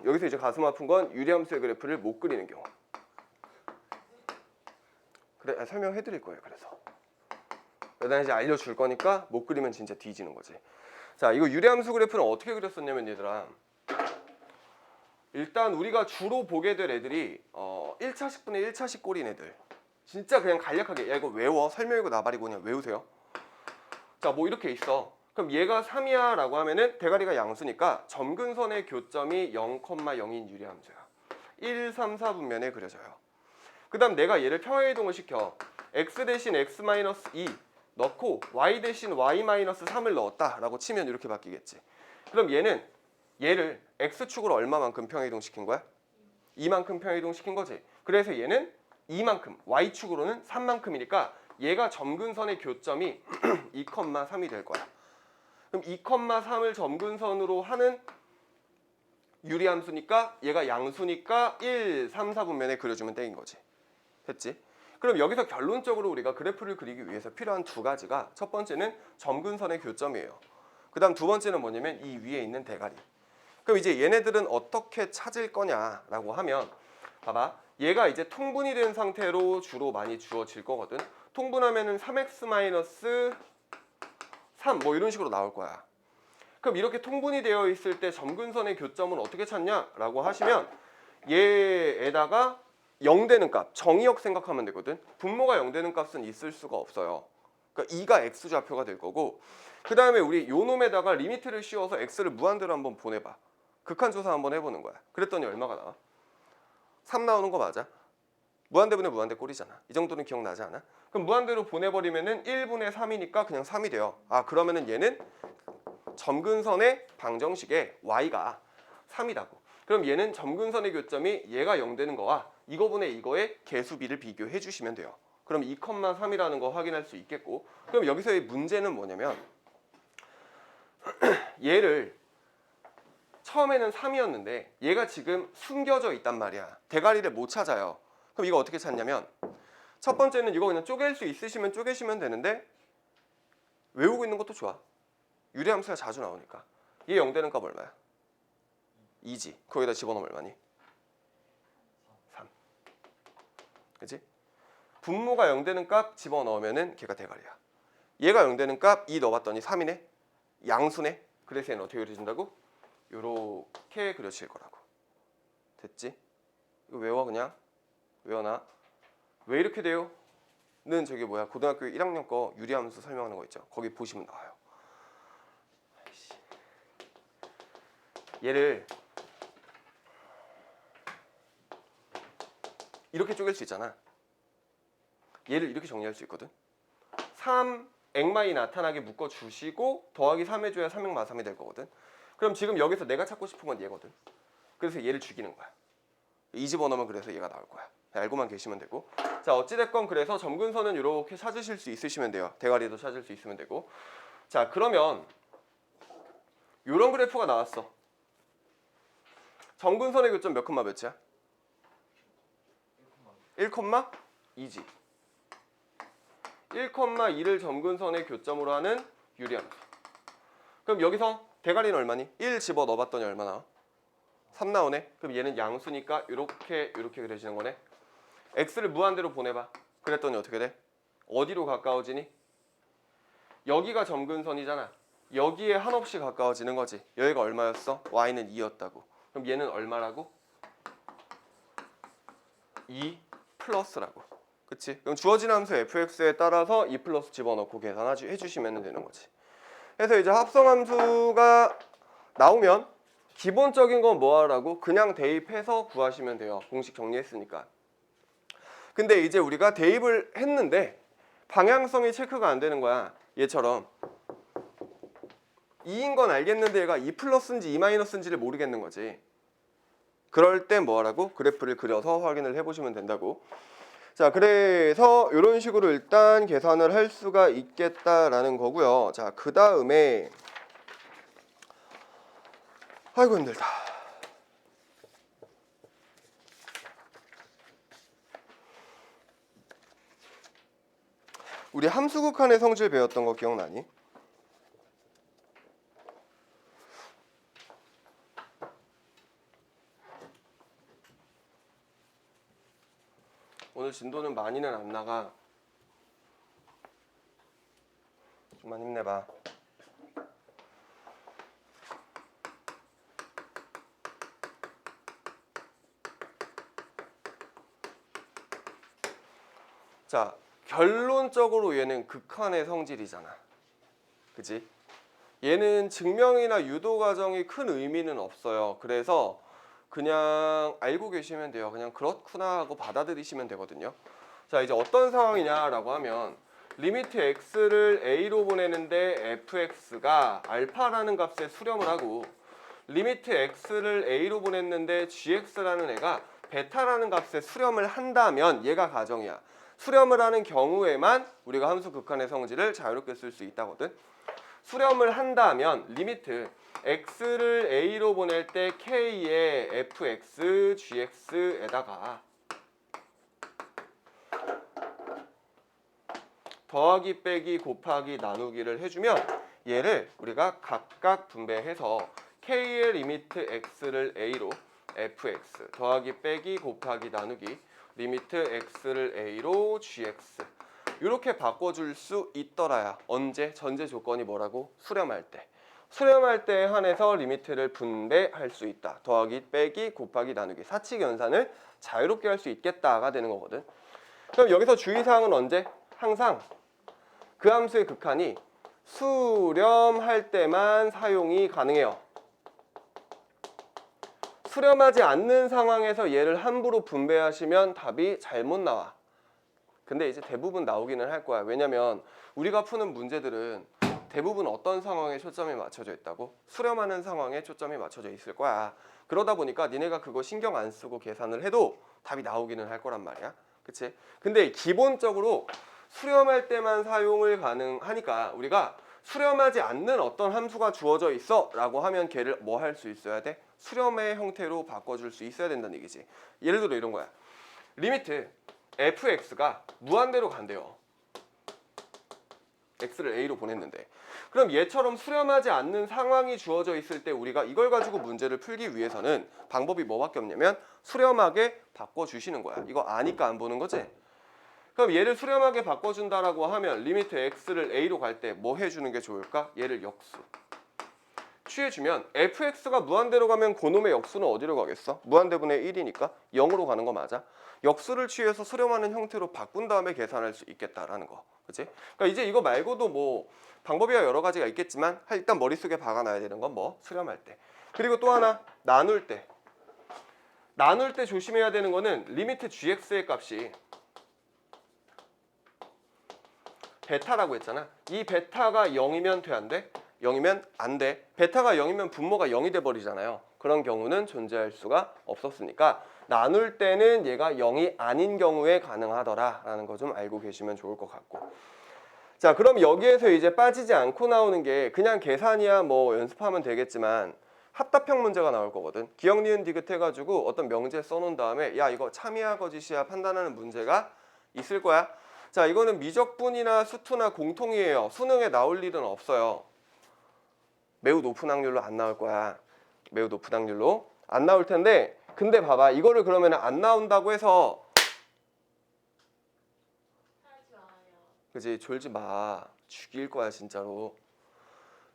여기서 이제 가슴 아픈 건 유리함수의 그래프를 못 그리는 경우. 그래, 설명해 드릴 거예요. 그래서 일단 이제 알려줄 거니까 못 그리면 진짜 뒤지는 거지. 자, 이거 유리함수 그래프는 어떻게 그렸었냐면 얘들아, 일단 우리가 주로 보게 될 애들이 1차식분의 1차식 꼴인 애들. 진짜 그냥 간략하게 야 이거 외워. 설명이고 나발이고 그냥 외우세요. 자, 뭐 이렇게 있어. 그럼 얘가 3이야 라고 하면은 대가리가 양수니까 점근선의 교점이 0,0인 유리함수야. 1, 3, 4분면에 그려져요. 그 다음 내가 얘를 평행이동을 시켜. x 대신 x-2 넣고 y 대신 y-3을 넣었다 라고 치면 이렇게 바뀌겠지. 그럼 얘를 x축으로 얼마만큼 평행이동 시킨 거야? 2만큼 평행이동 시킨 거지. 그래서 얘는 2만큼, y축으로는 3만큼이니까 얘가 점근선의 교점이 2,3이 될 거야. 그럼 2,3을 점근선으로 하는 유리함수니까 얘가 양수니까 1, 3, 4분면에 그려주면 땡인 거지. 됐지? 그럼 여기서 결론적으로 우리가 그래프를 그리기 위해서 필요한 두 가지가, 첫 번째는 점근선의 교점이에요. 그 다음 두 번째는 뭐냐면 이 위에 있는 대가리. 그럼 이제 얘네들은 어떻게 찾을 거냐라고 하면 봐봐. 얘가 이제 통분이 된 상태로 주로 많이 주어질 거거든. 통분하면은 3x-3 뭐 이런 식으로 나올 거야. 그럼 이렇게 통분이 되어 있을 때 점근선의 교점은 어떻게 찾냐라고 하시면 얘에다가 0 되는 값, 정의역 생각하면 되거든. 분모가 0 되는 값은 있을 수가 없어요. 그러니까 2가 x좌표가 될 거고, 그 다음에 우리 요 놈에다가 리미트를 씌워서 x를 무한대로 한번 보내봐. 극한조사 한번 해보는 거야. 그랬더니 얼마가 나와? 3 나오는 거 맞아? 무한대분의 무한대 꼴이잖아. 이 정도는 기억나지 않아? 그럼 무한대로 보내버리면은 1분의 3이니까 그냥 3이 돼요. 아, 그러면은 얘는 점근선의 방정식에 y가 3이라고. 그럼 얘는 점근선의 교점이 얘가 0 되는 거와 이거분의 이거의 개수비를 비교해 주시면 돼요. 그럼 2,3이라는 거 확인할 수 있겠고, 그럼 여기서의 문제는 뭐냐면 얘를 처음에는 3이었는데 얘가 지금 숨겨져 있단 말이야. 대가리를 못 찾아요. 그럼 이거 어떻게 찾냐면 첫 번째는 이거 그냥 쪼갤 수 있으시면 쪼개시면 되는데 외우고 있는 것도 좋아. 유리함수가 자주 나오니까. 얘 0 되는 값 얼마야? 2지. 거기다 집어넣으면 얼마니? 3. 그치? 분모가 0 되는 값 집어넣으면은 걔가 대가리야. 얘가 0 되는 값 2 넣어봤더니 3이네? 양수네? 그래서 얘는 어떻게 그려진다고? 요렇게 그려질 거라고. 됐지? 이거 외워 그냥. 외워놔. 왜 이렇게 돼요? 는 저기 뭐야 고등학교 1학년 거 유리함수 설명하는 거 있죠. 거기 보시면 나와요. 얘를 이렇게 쪼갤 수 있잖아. 얘를 이렇게 정리할 수 있거든. 3 액마이 나타나게 묶어주시고 더하기 3 해줘야 3액 마3이 될 거거든. 그럼 지금 여기서 내가 찾고 싶은 건 얘거든. 그래서 얘를 죽이는 거야. 이 집어넣으면 그래서 얘가 나올 거야. 알고만 계시면 되고. 자 어찌됐건 그래서 점근선은 이렇게 찾으실 수 있으시면 돼요. 대가리도 찾을 수 있으면 되고. 자 그러면 이런 그래프가 나왔어. 점근선의 교점 몇 콤마 몇이야? 1,2지. 1,2를 점근선의 교점으로 하는 유리함수. 그럼 여기서 대가리는 얼마니? 1 집어 넣어봤더니 얼마나? 3 나오네. 그럼 얘는 양수니까 이렇게 그려지는 거네. x를 무한대로 보내봐. 그랬더니 어떻게 돼? 어디로 가까워지니? 여기가 점근선이잖아. 여기에 한없이 가까워지는 거지. 여기가 얼마였어? y는 2였다고. 그럼 얘는 얼마라고? 2 플러스라고. 그치? 그럼 주어진 함수 fx에 따라서 2 플러스 집어넣고 계산해주시면 되는 거지. 그래서 이제 합성함수가 나오면 기본적인 건 뭐 하라고? 그냥 대입해서 구하시면 돼요. 공식 정리했으니까. 근데 이제 우리가 대입을 했는데 방향성이 체크가 안 되는 거야. 얘처럼 2인 건 알겠는데 얘가 2 플러스인지 2 마이너스인지를 모르겠는 거지. 그럴 땐 뭐 하라고? 그래프를 그려서 확인을 해보시면 된다고. 자, 그래서 이런 식으로 일단 계산을 할 수가 있겠다라는 거고요. 자, 그 다음에 아이고 힘들다. 우리 함수극한의 성질 배웠던 거 기억나니? 오늘 진도는 많이는 안 나가. 좀만 힘내봐. 자, 결론적으로 얘는 극한의 성질이잖아. 그치? 얘는 증명이나 유도 과정이 큰 의미는 없어요. 그래서 그냥 알고 계시면 돼요. 그냥 그렇구나 하고 받아들이시면 되거든요. 자, 이제 어떤 상황이냐라고 하면 리미트 x를 a로 보내는데 fx가 알파라는 값에 수렴을 하고 리미트 x를 a로 보냈는데 gx라는 애가 베타라는 값에 수렴을 한다면 얘가 가정이야. 수렴을 하는 경우에만 우리가 함수 극한의 성질을 자유롭게 쓸 수 있다거든. 수렴을 한다면 리미트 x를 a로 보낼 때 k의 fx, gx에다가 더하기 빼기 곱하기 나누기를 해주면 얘를 우리가 각각 분배해서 k의 리미트 x를 a로 fx 더하기 빼기 곱하기 나누기 리미트 x를 a로 gx 이렇게 바꿔줄 수 있더라야. 언제? 전제 조건이 뭐라고? 수렴할 때. 수렴할 때에 한해서 리미트를 분배할 수 있다. 더하기 빼기 곱하기 나누기 사칙 연산을 자유롭게 할 수 있겠다가 되는 거거든. 그럼 여기서 주의사항은 언제? 항상 그 함수의 극한이 수렴할 때만 사용이 가능해요. 수렴하지 않는 상황에서 얘를 함부로 분배하시면 답이 잘못 나와. 근데 이제 대부분 나오기는 할 거야. 왜냐면 우리가 푸는 문제들은 대부분 어떤 상황에 초점이 맞춰져 있다고? 수렴하는 상황에 초점이 맞춰져 있을 거야. 그러다 보니까 니네가 그거 신경 안 쓰고 계산을 해도 답이 나오기는 할 거란 말이야. 그치? 근데 기본적으로 수렴할 때만 사용을 가능하니까 우리가 수렴하지 않는 어떤 함수가 주어져 있어 라고 하면 걔를 뭐 할 수 있어야 돼? 수렴의 형태로 바꿔줄 수 있어야 된다는 얘기지. 예를 들어 이런 거야. 리미트 fx가 무한대로 간대요. x를 a로 보냈는데 그럼 얘처럼 수렴하지 않는 상황이 주어져 있을 때 우리가 이걸 가지고 문제를 풀기 위해서는 방법이 뭐밖에 없냐면 수렴하게 바꿔주시는 거야. 이거 아니까 안 보는 거지? 그럼 얘를 수렴하게 바꿔준다라고 하면 리미트 x를 a로 갈 때 뭐 해주는 게 좋을까? 얘를 역수 취해주면 fx가 무한대로 가면 그놈의 역수는 어디로 가겠어? 무한대분의 1이니까 0으로 가는 거 맞아? 역수를 취해서 수렴하는 형태로 바꾼 다음에 계산할 수 있겠다라는 거. 그치? 그러니까 이제 이거 말고도 뭐 방법이 여러 가지가 있겠지만 일단 머릿속에 박아놔야 되는 건 뭐? 수렴할 때. 그리고 또 하나 나눌 때. 나눌 때 조심해야 되는 거는 리미트 gx의 값이 베타라고 했잖아. 이 베타가 0이면 돼, 안 돼? 0이면 안 돼. 베타가 0이면 분모가 0이 돼 버리잖아요. 그런 경우는 존재할 수가 없었으니까 나눌 때는 얘가 0이 아닌 경우에 가능하더라라는 거 좀 알고 계시면 좋을 것 같고. 자, 그럼 여기에서 이제 빠지지 않고 나오는 게 그냥 계산이야 뭐 연습하면 되겠지만 합답형 문제가 나올 거거든. 기억, 니은, 디귿 해가지고 어떤 명제 써놓은 다음에 야 이거 참이야 거짓이야 판단하는 문제가 있을 거야. 자, 이거는 미적분이나 수투나 공통이에요. 수능에 나올 일은 없어요. 매우 높은 확률로 안 나올 거야. 매우 높은 확률로 안 나올 텐데 근데 봐봐 이거를 그러면 안 나온다고 해서 그지 졸지 마. 죽일 거야 진짜로.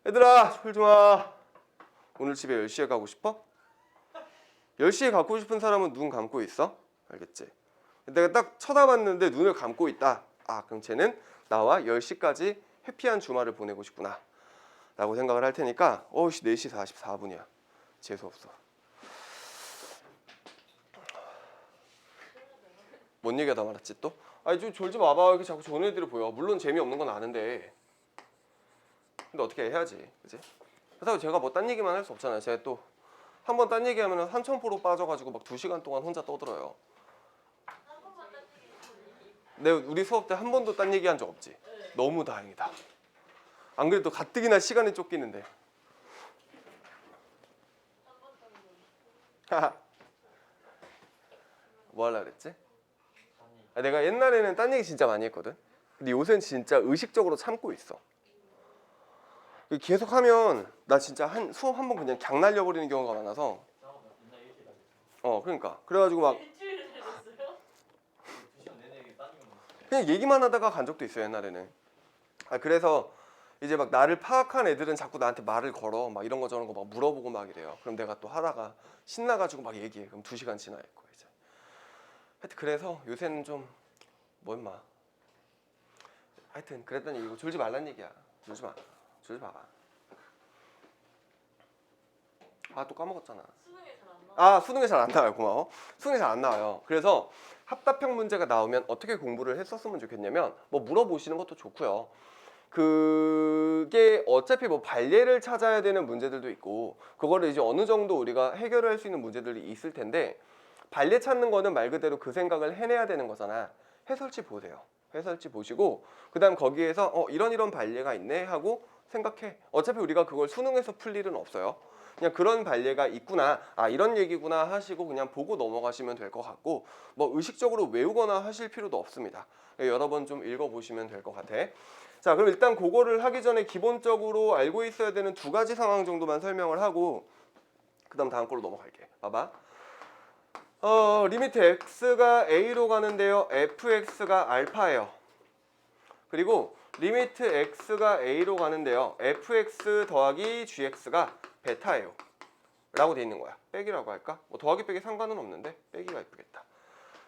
얘들아 졸지 마. 오늘 집에 10시에 가고 싶어? 10시에 가고 싶은 사람은 눈 감고 있어? 알겠지? 내가 딱 쳐다봤는데 눈을 감고 있다. 아 그럼 쟤는 나와 10시까지 해피한 주말을 보내고 싶구나 라고 생각을 할 테니까 4시 44분이야. 재수없어. 뭔 얘기하다 말았지 또? 아니 좀 졸지 마봐. 이렇게 자꾸 좋은 애들이 보여. 물론 재미없는 건 아는데 근데 어떻게 해야지 그치? 그렇다고 제가 뭐 딴 얘기만 할 수 없잖아요. 제가 또 한 번 딴 얘기하면 삼천포로 빠져가지고 막 2시간 동안 혼자 떠들어요. 내 우리 수업 때 한 번도 딴 얘기한 적 없지? 너무 다행이다. 안 그래도 가뜩이나 시간이 쫓기는데. 뭐 하려고 그랬지? 내가 옛날에는 딴 얘기 진짜 많이 했거든. 근데 요새는 진짜 의식적으로 참고 있어. 계속 하면 나 진짜 수업 한 번 그냥 강 날려버리는 경우가 많아서. 그러니까 그래가지고 막 그냥 얘기만 하다가 간 적도 있어요 옛날에는. 그래서 이제 막 나를 파악한 애들은 자꾸 나한테 말을 걸어. 막 이런 거 저런 거 막 물어보고 막 이래요. 그럼 내가 또 하다가 신나가지고 막 얘기해. 그럼 2시간 지나 있고 이제. 하여튼 그래서 요새는 좀 뭐 임마. 하여튼 그랬더니 이거 졸지 말란 얘기야. 졸지 마. 졸지 마. 또 까먹었잖아. 수능에 잘 안 나와. 수능에 잘 안 나와요. 고마워. 수능에 잘 안 나와요. 그래서 합답형 문제가 나오면 어떻게 공부를 했었으면 좋겠냐면 뭐 물어보시는 것도 좋고요. 그게 어차피 뭐 발례를 찾아야 되는 문제들도 있고 그거를 이제 어느 정도 우리가 해결을 할 수 있는 문제들이 있을 텐데 발례 찾는 거는 말 그대로 그 생각을 해내야 되는 거잖아. 해설지 보세요. 해설지 보시고 그다음 거기에서 이런 발례가 있네 하고 생각해. 어차피 우리가 그걸 수능에서 풀 일은 없어요. 그냥 그런 발례가 있구나, 이런 얘기구나 하시고 그냥 보고 넘어가시면 될 것 같고 뭐 의식적으로 외우거나 하실 필요도 없습니다. 여러 번 좀 읽어보시면 될 것 같아. 자, 그럼 일단 그거를 하기 전에 기본적으로 알고 있어야 되는 2가지 상황 정도만 설명을 하고 그 다음 거로 넘어갈게. 봐봐. 리미트 x가 a로 가는데요. fx가 알파예요. 그리고 리미트 x가 a로 가는데요. fx 더하기 gx가 베타예요. 라고 돼 있는 거야. 빼기라고 할까? 뭐 더하기 빼기 상관은 없는데 빼기가 이쁘겠다.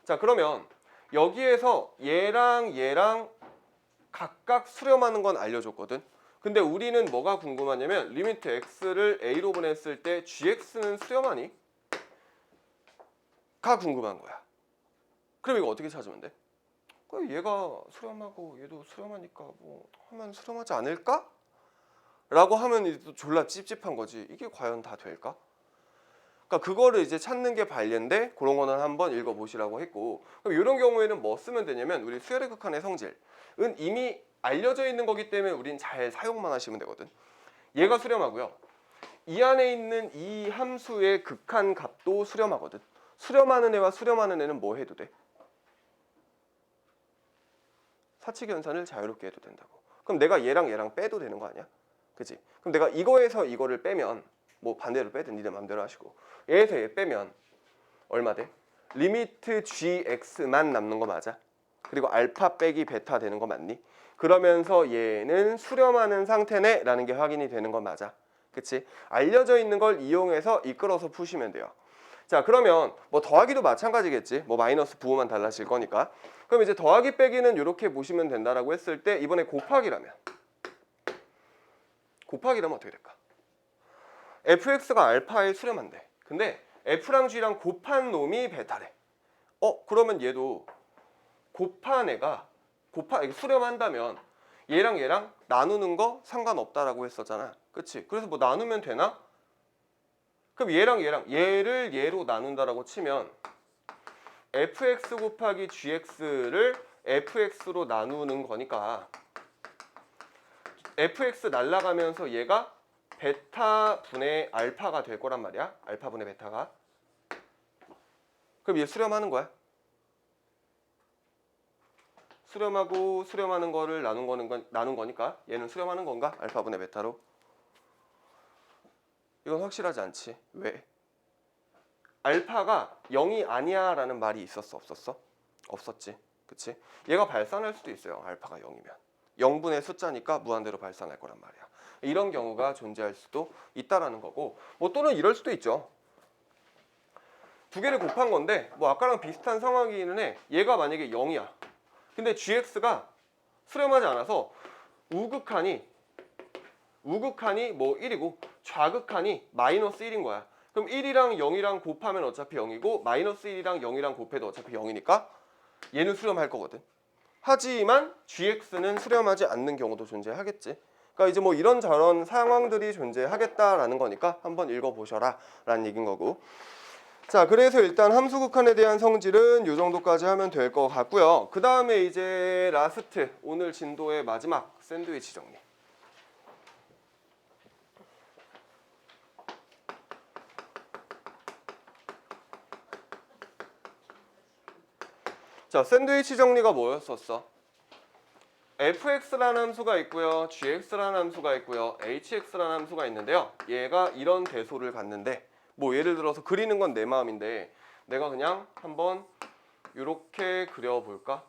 자, 그러면 여기에서 얘랑 각각 수렴하는 건 알려줬거든. 근데 우리는 뭐가 궁금하냐면 리미트 x를 a로 보냈을 때 gx는 수렴하니? 가 궁금한 거야. 그럼 이거 어떻게 찾으면 돼? 얘가 수렴하고 얘도 수렴하니까 뭐 하면 수렴하지 않을까? 라고 하면 이제 졸라 찝찝한 거지. 이게 과연 다 될까? 그러니까 그거를 이제 찾는 게 발례인데 그런 거는 한번 읽어보시라고 했고 그럼 이런 경우에는 뭐 쓰면 되냐면 우리 수열의 극한의 성질은 이미 알려져 있는 거기 때문에 우린 잘 사용만 하시면 되거든. 얘가 수렴하고요. 이 안에 있는 이 함수의 극한 값도 수렴하거든. 수렴하는 애와 수렴하는 애는 뭐 해도 돼? 사칙연산을 자유롭게 해도 된다고. 그럼 내가 얘랑 빼도 되는 거 아니야? 그치? 그럼 내가 이거에서 이거를 빼면 뭐 반대로 빼든 니네 맘대로 하시고 얘에서 얘 빼면 얼마 돼? 리미트 gx만 남는 거 맞아? 그리고 알파 빼기 베타 되는 거 맞니? 그러면서 얘는 수렴하는 상태네 라는 게 확인이 되는 거 맞아? 그치? 알려져 있는 걸 이용해서 이끌어서 푸시면 돼요. 자, 그러면 뭐 더하기도 마찬가지겠지. 뭐 마이너스 부호만 달라질 거니까. 그럼 이제 더하기 빼기는 이렇게 보시면 된다라고 했을 때 이번에 곱하기라면 어떻게 될까? fx가 알파에 수렴한대. 근데 f랑 g랑 곱한 놈이 베타래. 그러면 얘도 곱한 애가 수렴한다면 얘랑 나누는 거 상관없다라고 했었잖아. 그치? 그래서 뭐 나누면 되나? 그럼 얘를 얘로 나눈다라고 치면 fx 곱하기 gx를 fx로 나누는 거니까 fx 날라가면서 얘가 베타 분의 알파가 될 거란 말이야. 알파 분의 베타가. 그럼 얘 수렴하는 거야. 수렴하고 수렴하는 거를 나눈 거니까 얘는 수렴하는 건가? 알파 분의 베타로. 이건 확실하지 않지. 왜? 알파가 0이 아니야 라는 말이 있었어 없었어? 없었지. 그치? 얘가 발산할 수도 있어요. 알파가 0이면. 0분의 숫자니까 무한대로 발산할 거란 말이야. 이런 경우가 존재할 수도 있다라는 거고, 뭐 또는 이럴 수도 있죠. 두 개를 곱한 건데 뭐 아까랑 비슷한 상황이기는 해. 얘가 만약에 0이야. 근데 gx가 수렴하지 않아서 우극한이 뭐 1이고 좌극한이 마이너스 1인 거야. 그럼 1이랑 0이랑 곱하면 어차피 0이고 마이너스 1이랑 0이랑 곱해도 어차피 0이니까 얘는 수렴할 거거든. 하지만 gx는 수렴하지 않는 경우도 존재하겠지. 그러니까 이제 뭐 이런저런 상황들이 존재하겠다라는 거니까 한번 읽어보셔라 라는 얘기인 거고. 자, 그래서 일단 함수극한에 대한 성질은 이 정도까지 하면 될 것 같고요. 그 다음에 이제 라스트, 오늘 진도의 마지막 샌드위치 정리. 자, 샌드위치 정리가 뭐였었어? fx라는 함수가 있고요, gx라는 함수가 있고요, hx라는 함수가 있는데요. 얘가 이런 대소를 갖는데 뭐 예를 들어서 그리는 건 내 마음인데 내가 그냥 한번 이렇게 그려볼까?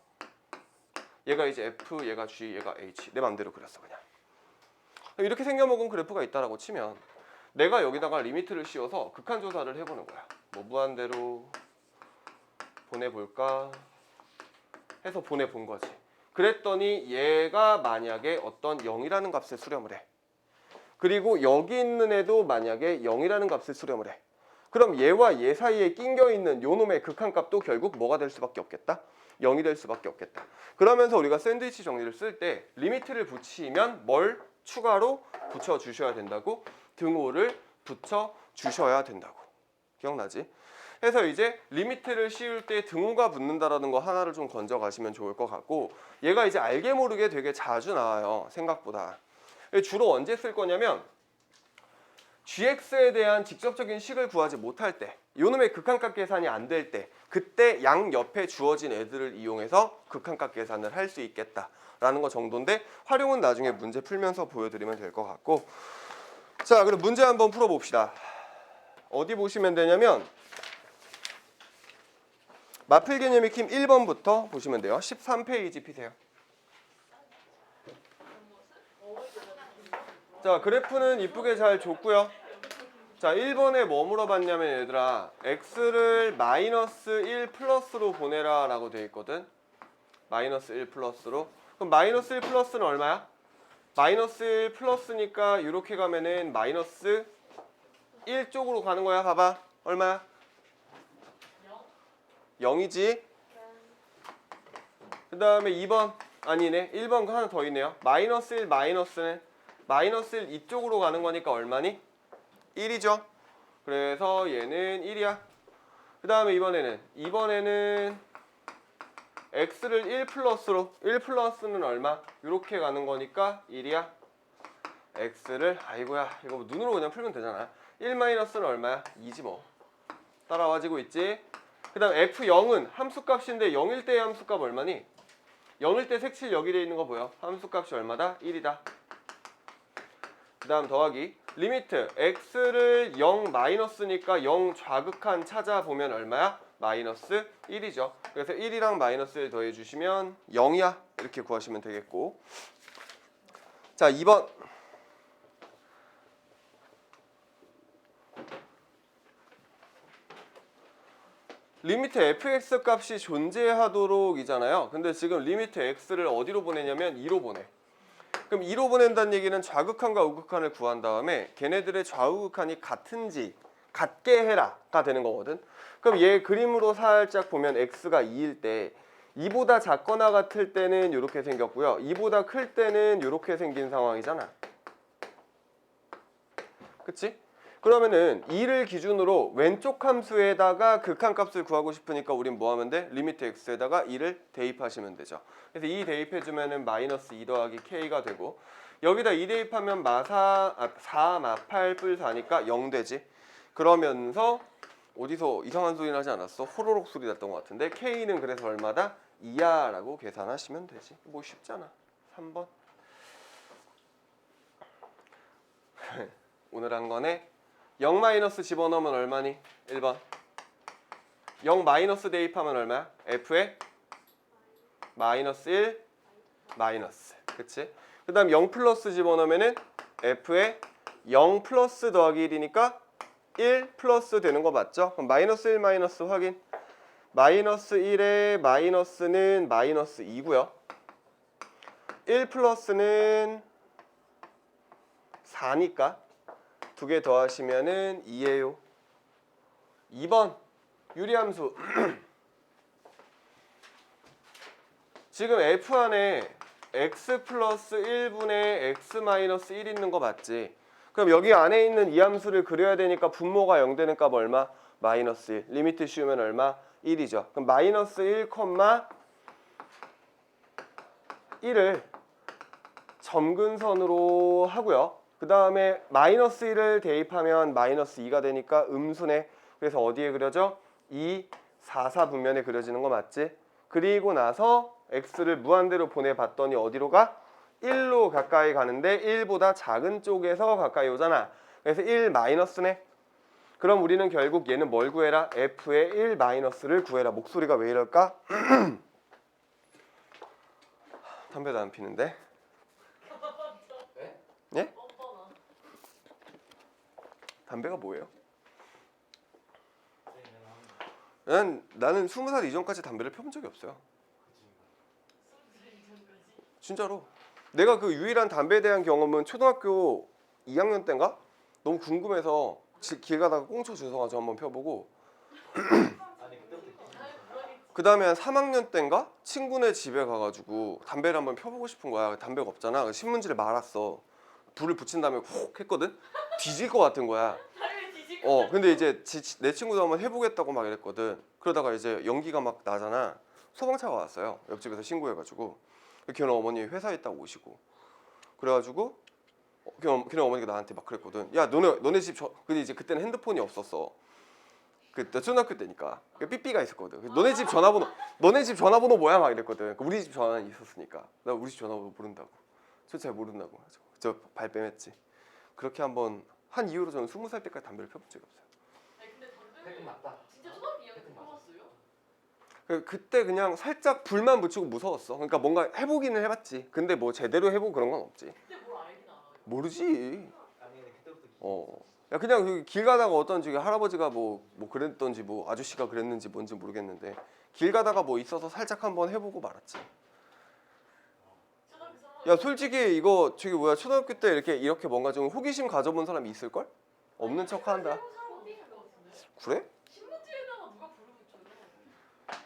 얘가 이제 f, 얘가 g, 얘가 h. 내 마음대로 그렸어 그냥. 이렇게 생겨먹은 그래프가 있다라고 치면 내가 여기다가 리미트를 씌워서 극한 조사를 해보는 거야. 뭐 무한대로 보내볼까 해서 보내본 거지. 그랬더니 얘가 만약에 어떤 0이라는 값에 수렴을 해. 그리고 여기 있는 애도 만약에 0이라는 값을 수렴을 해. 그럼 얘와 얘 사이에 낑겨 있는 요 놈의 극한값도 결국 뭐가 될 수밖에 없겠다? 0이 될 수밖에 없겠다. 그러면서 우리가 샌드위치 정리를 쓸 때 리미트를 붙이면 뭘 추가로 붙여 주셔야 된다고? 등호를 붙여 주셔야 된다고. 기억나지? 해서 이제 리미트를 씌울 때 등호가 붙는다라는 거 하나를 좀 건져 가시면 좋을 것 같고, 얘가 이제 알게 모르게 되게 자주 나와요. 생각보다. 주로 언제 쓸 거냐면 gx에 대한 직접적인 식을 구하지 못할 때, 요놈의 극한값 계산이 안 될 때, 그때 양 옆에 주어진 애들을 이용해서 극한값 계산을 할 수 있겠다라는 거 정도인데, 활용은 나중에 문제 풀면서 보여드리면 될 것 같고. 자, 그럼 문제 한번 풀어봅시다. 어디 보시면 되냐면 마필 개념 익힘 1번부터 보시면 돼요. 13페이지 피세요. 자, 그래프는 이쁘게 잘 줬고요. 자, 1번에 뭐 물어봤냐면 얘들아, x를 마이너스 1 플러스로 보내라 라고 되어 있거든. 마이너스 1 플러스로. 그럼 마이너스 1 플러스는 얼마야? 마이너스 1 플러스니까 이렇게 가면은 마이너스 1 쪽으로 가는 거야. 봐봐. 얼마야? 0이지. 그 다음에 2번 아니네. 1번 하나 더 있네요. 마이너스 1 마이너스는 마이너스 1 이쪽으로 가는 거니까 얼마니? 1이죠. 그래서 얘는 1이야. 그 다음에 이번에는 x를 1 플러스로, 1 플러스는 얼마? 이렇게 가는 거니까 1이야. x를, 아이고야, 이거 눈으로 그냥 풀면 되잖아. 1 마이너스는 얼마야? 2지 뭐. 따라와지고 있지. 그 다음 f0은 함수값인데 0일 때의 함수값 얼마니? 0일 때 색칠 여기 돼 있는 거 보여? 함수값이 얼마다? 1이다. 그 다음 더하기 리미트 x를 0 마이너스니까 0 좌극한 찾아보면 얼마야? 마이너스 1이죠. 그래서 1이랑 마이너스 1 더해주시면 0이야. 이렇게 구하시면 되겠고. 자, 2번 리미트 fx 값이 존재하도록이잖아요. 근데 지금 리미트 x를 어디로 보내냐면 2로 보내. 그럼 2로 보낸다는 얘기는 좌극한과 우극한을 구한 다음에 걔네들의 좌우극한이 같은지 같게 해라가 되는 거거든. 그럼 얘 그림으로 살짝 보면 x가 2일 때 2보다 작거나 같을 때는 이렇게 생겼고요. 2보다 클 때는 이렇게 생긴 상황이잖아. 그치? 그러면은 2를 기준으로 왼쪽 함수에다가 극한값을 구하고 싶으니까 우린 뭐 하면 돼? 리미트 x에다가 2를 대입하시면 되죠. 그래서 2 대입해주면은 마이너스 2 더하기 k가 되고 여기다 2 대입하면 4 마8 뿔 4니까 0 되지. 그러면서 어디서 이상한 소리 나지 않았어? 호로록 소리 났던 것 같은데 k는 그래서 얼마다? 2야 라고 계산하시면 되지. 뭐 쉽잖아. 3번. 오늘 한 거네. 0 마이너스 집어넣으면 얼마니? 1번. 0 마이너스 대입하면 얼마야? f에 마이너스 1 마이너스. 그치? 그 다음 0 플러스 집어넣으면은 f에 0 플러스 더하기 1이니까 1 플러스 되는 거 맞죠? 그럼 마이너스 1 마이너스 확인. 마이너스 1에 마이너스는 마이너스 2고요. 1 플러스는 4니까 두 개 더하시면은 2예요. 2번 유리함수. 지금 f 안에 x 플러스 1분의 x 마이너스 1 있는 거 맞지? 그럼 여기 안에 있는 이 함수를 그려야 되니까 분모가 0 되는 값 얼마? 마이너스 1. 리미트 씌우면 얼마? 1이죠. 그럼 마이너스 1, 1을 점근선으로 하고요. 그 다음에 마이너스 1을 대입하면 마이너스 2가 되니까 음수네. 그래서 어디에 그려져? 2, 4, 4 분면에 그려지는 거 맞지? 그리고 나서 x를 무한대로 보내봤더니 어디로 가? 1로 가까이 가는데 1보다 작은 쪽에서 가까이 오잖아. 그래서 1 마이너스네. 그럼 우리는 결국 얘는 뭘 구해라? f의 1 마이너스를 구해라. 목소리가 왜 이럴까? 담배도 안 피는데? 예? 담배가 뭐예요? 나는 20살 이전까지 담배를 펴본 적이 없어요. 진짜로. 내가 그 유일한 담배에 대한 경험은 초등학교 2학년 때인가? 너무 궁금해서 길 가다가 꽁초 주워가지고 한번 펴보고 그 다음에 한 3학년 때인가? 친구네 집에 가가지고 담배를 한번 펴보고 싶은 거야. 담배가 없잖아. 신문지를 말았어. 불을 붙인 다음에 훅 했거든? 뒤질 것 같은 거야. 근데 이제 내 친구도 한번 해보겠다고 막 이랬거든. 그러다가 이제 연기가 막 나잖아. 소방차가 왔어요. 옆집에서 신고해가지고. 걔네 어머니 회사에 있다가 오시고. 그래가지고 걔네 어머니가 나한테 막 그랬거든. 야 너네 집 근데 이제 그때는 핸드폰이 없었어. 그때 초등학교 때니까 삐삐가 있었거든. 너네 집 전화번호 뭐야 막 이랬거든. 우리 집 전화는 있었으니까. 나 우리 집 전화번호 모른다고. 저 잘 모른다고. 저 발뺌했지. 그렇게 한번 한 이후로 저는 20살 때까지 담배를 펴본 적이 없어요. 아니 근데 담배는 맞다. 진짜 초등학교 2학년 때 펴봤어요? 그때 그냥 살짝 불만 붙이고 무서웠어. 그러니까 뭔가 해보기는 해봤지. 근데 뭐 제대로 해보고 그런 건 없지. 그때 뭘 알긴 알아. 모르지. 야 그냥 길 가다가 어떤 저기 할아버지가 뭐 그랬던지 뭐 아저씨가 그랬는지 뭔지 모르겠는데 길 가다가 뭐 있어서 살짝 한번 해보고 말았지. 야 솔직히 이거 저기 뭐야 초등학교 때 이렇게 뭔가 좀 호기심 가져본 사람이 있을 걸? 없는 척한다. 그래? 신문지에다가 누가 불을 붙여요?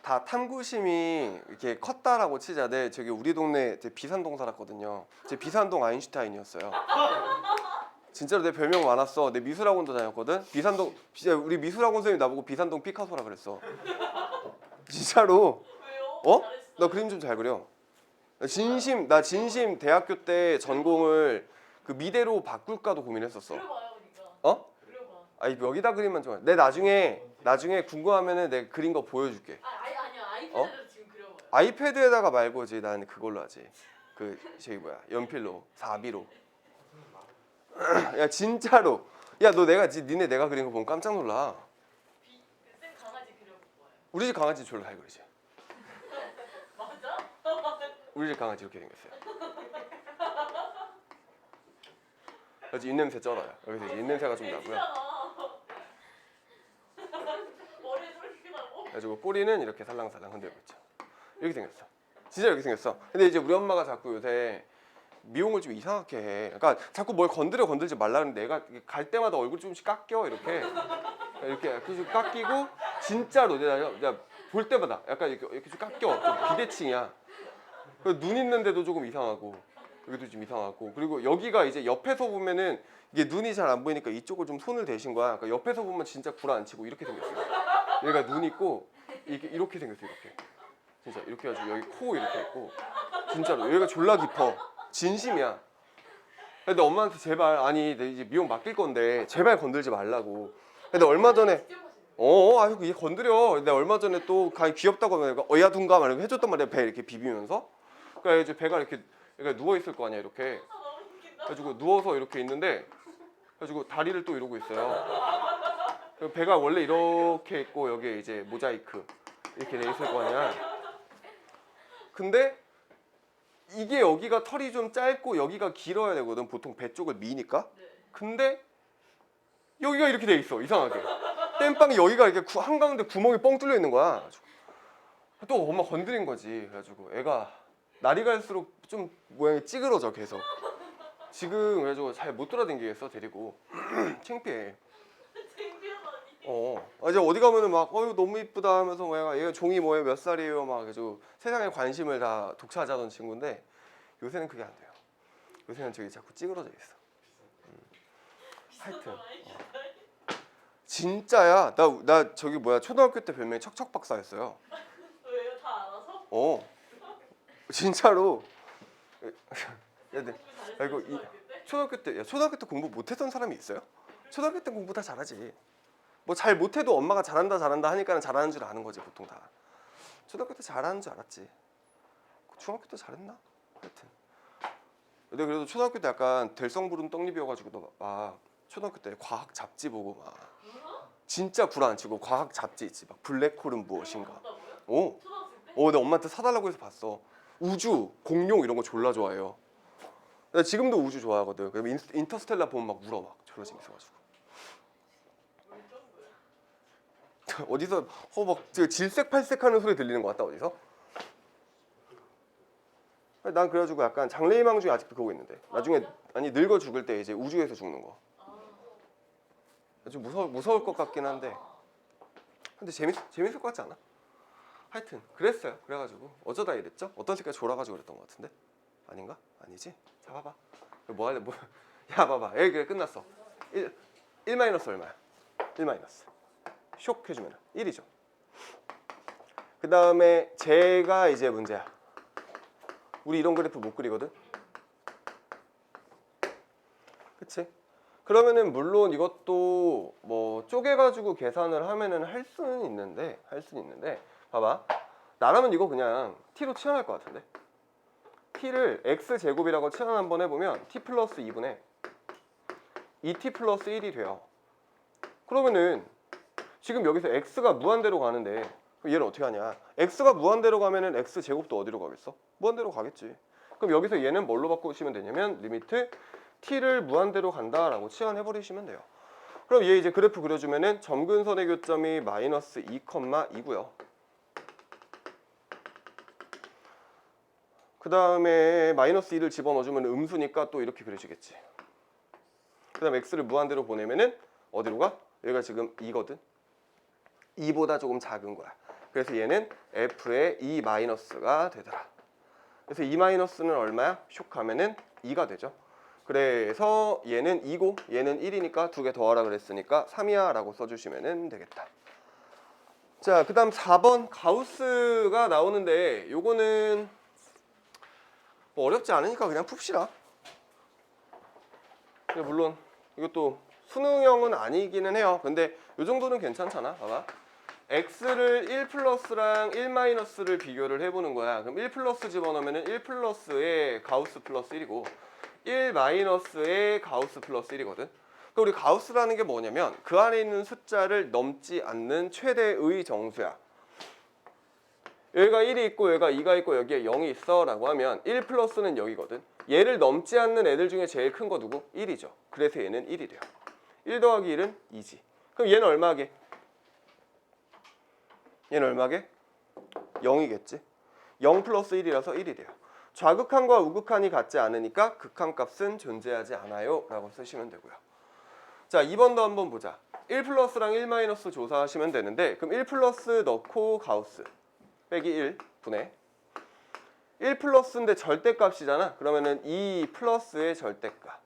다 탐구심이 이렇게 컸다라고 치자. 네, 저기 우리 동네 제 비산동 살았거든요. 제 비산동 아인슈타인이었어요. 진짜로 내 별명 많았어. 내 미술학원도 다녔거든. 비산동 우리 미술학원 선생님 나보고 비산동 피카소라 그랬어. 진짜로. 왜요? 나 그림 좀 잘 그려. 나 진심 대학교 때 전공을 그 미대로 바꿀까도 고민했었어. 그려봐요 그러니까. 그려봐. 아니 여기다 그리면 좋아. 내 나중에 궁금하면은 내가 그린 거 보여줄게. 아니야 아이패드로 지금 그려봐요. 아이패드에다가 말고지. 나는 그걸로 하지. 그 저기 뭐야 연필로 4비로. 야 진짜로. 야 너 니네 내가 그린 거 보면 깜짝 놀라. 쌤 강아지 그려볼 거예요. 우리 집 강아지 졸라 잘 그리지. 맞아? 우리 집 강아지 이렇게 생겼어요. 그래서 입냄새 쩔어요. 여기서 이제 입냄새가 좀 나고요. 머리에 저렇게 나고. 그래가지고 꼬리는 이렇게 살랑살랑 흔들고 있죠. 이렇게 생겼어. 진짜 이렇게 생겼어. 근데 이제 우리 엄마가 자꾸 요새 미용을 좀 이상하게 해. 그러니까 자꾸 뭘 건들지 말라는데 내가 갈 때마다 얼굴 조금씩 깎여 이렇게 그래서 깎이고 진짜로 내가 볼 때마다 약간 이렇게 좀 깎여. 좀 비대칭이야. 눈 있는데도 조금 이상하고 여기도 좀 이상하고 그리고 여기가 이제 옆에서 보면은 이게 눈이 잘 안 보이니까 이쪽을 좀 손을 대신 거야. 그러니까 옆에서 보면 진짜 구라앉히고 이렇게 생겼어요. 얘가 눈 있고 이렇게 생겼어 이렇게. 진짜 이렇게 해가지고 여기 코 이렇게 있고 진짜로 여기가 졸라 깊어. 진심이야. 근데 엄마한테 제발 아니 내 이제 미용 맡길 건데 제발 건들지 말라고. 근데 얼마 전에 아유 얘 건드려. 근데 얼마 전에 또 귀엽다고 하면 내가 어야둔가 말고 해줬단 말이야. 배 이렇게 비비면서. 그러니까 이제 배가 이렇게 누워 있을 거 아니야 이렇게. 그래가지고 누워서 이렇게 있는데 그래가지고 다리를 또 이러고 있어요. 배가 원래 이렇게 있고 여기에 이제 모자이크 이렇게 돼 있을 거 아니야. 근데 이게 여기가 털이 좀 짧고 여기가 길어야 되거든. 보통 배 쪽을 미니까. 근데 여기가 이렇게 돼 있어. 이상하게. 땜빵이 여기가 이렇게 한가운데 구멍이 뻥 뚫려 있는 거야. 또 엄마 건드린 거지. 그래가지고 애가 날이 갈수록 좀 모양이 찌그러져 계속. 지금 그래가지고 잘 못 돌아다니겠어 데리고. 창피해. 이제 어디 가면은 막 너무 이쁘다 하면서 얘가 종이 뭐예요 몇 살이에요 막 그래가지고 세상에 관심을 다 독차지하던 친구인데 요새는 그게 안 돼요. 요새는 저기 자꾸 찌그러져 있어. 하여튼 진짜야. 나 저기 초등학교 때 별명이 척척 박사였어요. 왜요? 다 알아서? 진짜로. 이거 초등학교 때 공부 못했던 사람이 있어요? 초등학교 때 공부 다 잘하지. 뭐 잘 못해도 엄마가 잘한다 하니까는 잘하는 줄 아는 거지 보통 다. 초등학교 때 잘하는 줄 알았지. 중학교 때 잘했나? 하여튼. 근데 그래도 초등학교 때 약간 될성 부른 떡잎이어가지고 막 초등학교 때 과학 잡지 보고 막 진짜 구라 안 치고 과학 잡지 있지 막 블랙홀은 무엇인가. 내가 엄마한테 사달라고 해서 봤어. 우주, 공룡 이런 거 졸라 좋아해요. 나 지금도 우주 좋아하거든. 그럼 인터스텔라 보면 막 울어 막 졸라 재밌어가지고. 어디서 막 질색팔색하는 소리 들리는 것 같다 어디서? 난 그래가지고 약간 장래희망 중에 아직도 그거 있는데 나중에 늙어 죽을 때 이제 우주에서 죽는 거. 좀 무서울 것 같긴 한데 근데 재밌을 것 같지 않아? 하여튼 그랬어요. 그래가지고 어쩌다 이랬죠? 어떤 새끼가 졸아가지고 그랬던 것 같은데 아닌가? 아니지? 자 봐봐. 뭐 할래? 야 봐봐. 그래 끝났어. 1 마이너스 얼마야? 1 마이너스 쇽 해주면 1이죠. 그 다음에 제가 이제 문제야. 우리 이런 그래프 못 그리거든. 그치? 그러면은 물론 이것도 뭐 쪼개가지고 계산을 하면은 할 수는 있는데 봐봐. 나라면 이거 그냥 t로 치환할 것 같은데. t를 x제곱이라고 치환 한번 해보면 t 플러스 2분의 2t 플러스 1이 돼요. 그러면은 지금 여기서 x가 무한대로 가는데 그럼 얘는 어떻게 하냐? x가 무한대로 가면은 x제곱도 어디로 가겠어? 무한대로 가겠지. 그럼 여기서 얘는 뭘로 바꾸시면 되냐면 리미트 t를 무한대로 간다라고 치환해버리시면 돼요. 그럼 얘 이제 그래프 그려주면은 점근선의 교점이 마이너스 2,2고요. 그 다음에 마이너스 2를 집어넣어주면 음수니까 또 이렇게 그려지겠지. 그 다음 x를 무한대로 보내면은 어디로 가? 여기가 지금 2거든. 2보다 조금 작은 거야. 그래서 얘는 f의 2 마이너스가 되더라. 그래서 2 마이너스는 얼마야? 쇽 하면은 2가 되죠. 그래서 얘는 2고 얘는 1이니까 두 개 더하라 그랬으니까 3이야 라고 써주시면 되겠다. 자, 그 다음 4번 가우스가 나오는데 요거는 뭐 어렵지 않으니까 그냥 풉시다. 물론 이것도 수능형은 아니기는 해요. 근데 요 정도는 괜찮잖아. 봐봐. x를 1 플러스랑 1 마이너스를 비교를 해보는 거야. 그럼 1 플러스 집어넣으면 1 플러스에 가우스 플러스 1이고 1 마이너스에 가우스 플러스 1이거든. 그러니까 우리 가우스라는 게 뭐냐면 그 안에 있는 숫자를 넘지 않는 최대의 정수야. 여기가 1이 있고 여기가 2가 있고 여기에 0이 있어 라고 하면 1 플러스는 여기거든. 얘를 넘지 않는 애들 중에 제일 큰 거 누구? 1이죠. 그래서 얘는 1이 돼요. 1 더하기 1은 2지. 그럼 얘는 얼마 하게? 얘는 얼마게? 0이겠지. 0 플러스 1이라서 1이 돼요. 좌극한과 우극한이 같지 않으니까 극한값은 존재하지 않아요 라고 쓰시면 되고요. 자, 2번도 한번 보자. 1 플러스랑 1 마이너스 조사하시면 되는데, 그럼 1 플러스 넣고 가우스 빼기 1 분의 1 플러스인데 절대값이잖아. 그러면은 2 플러스의 절대값.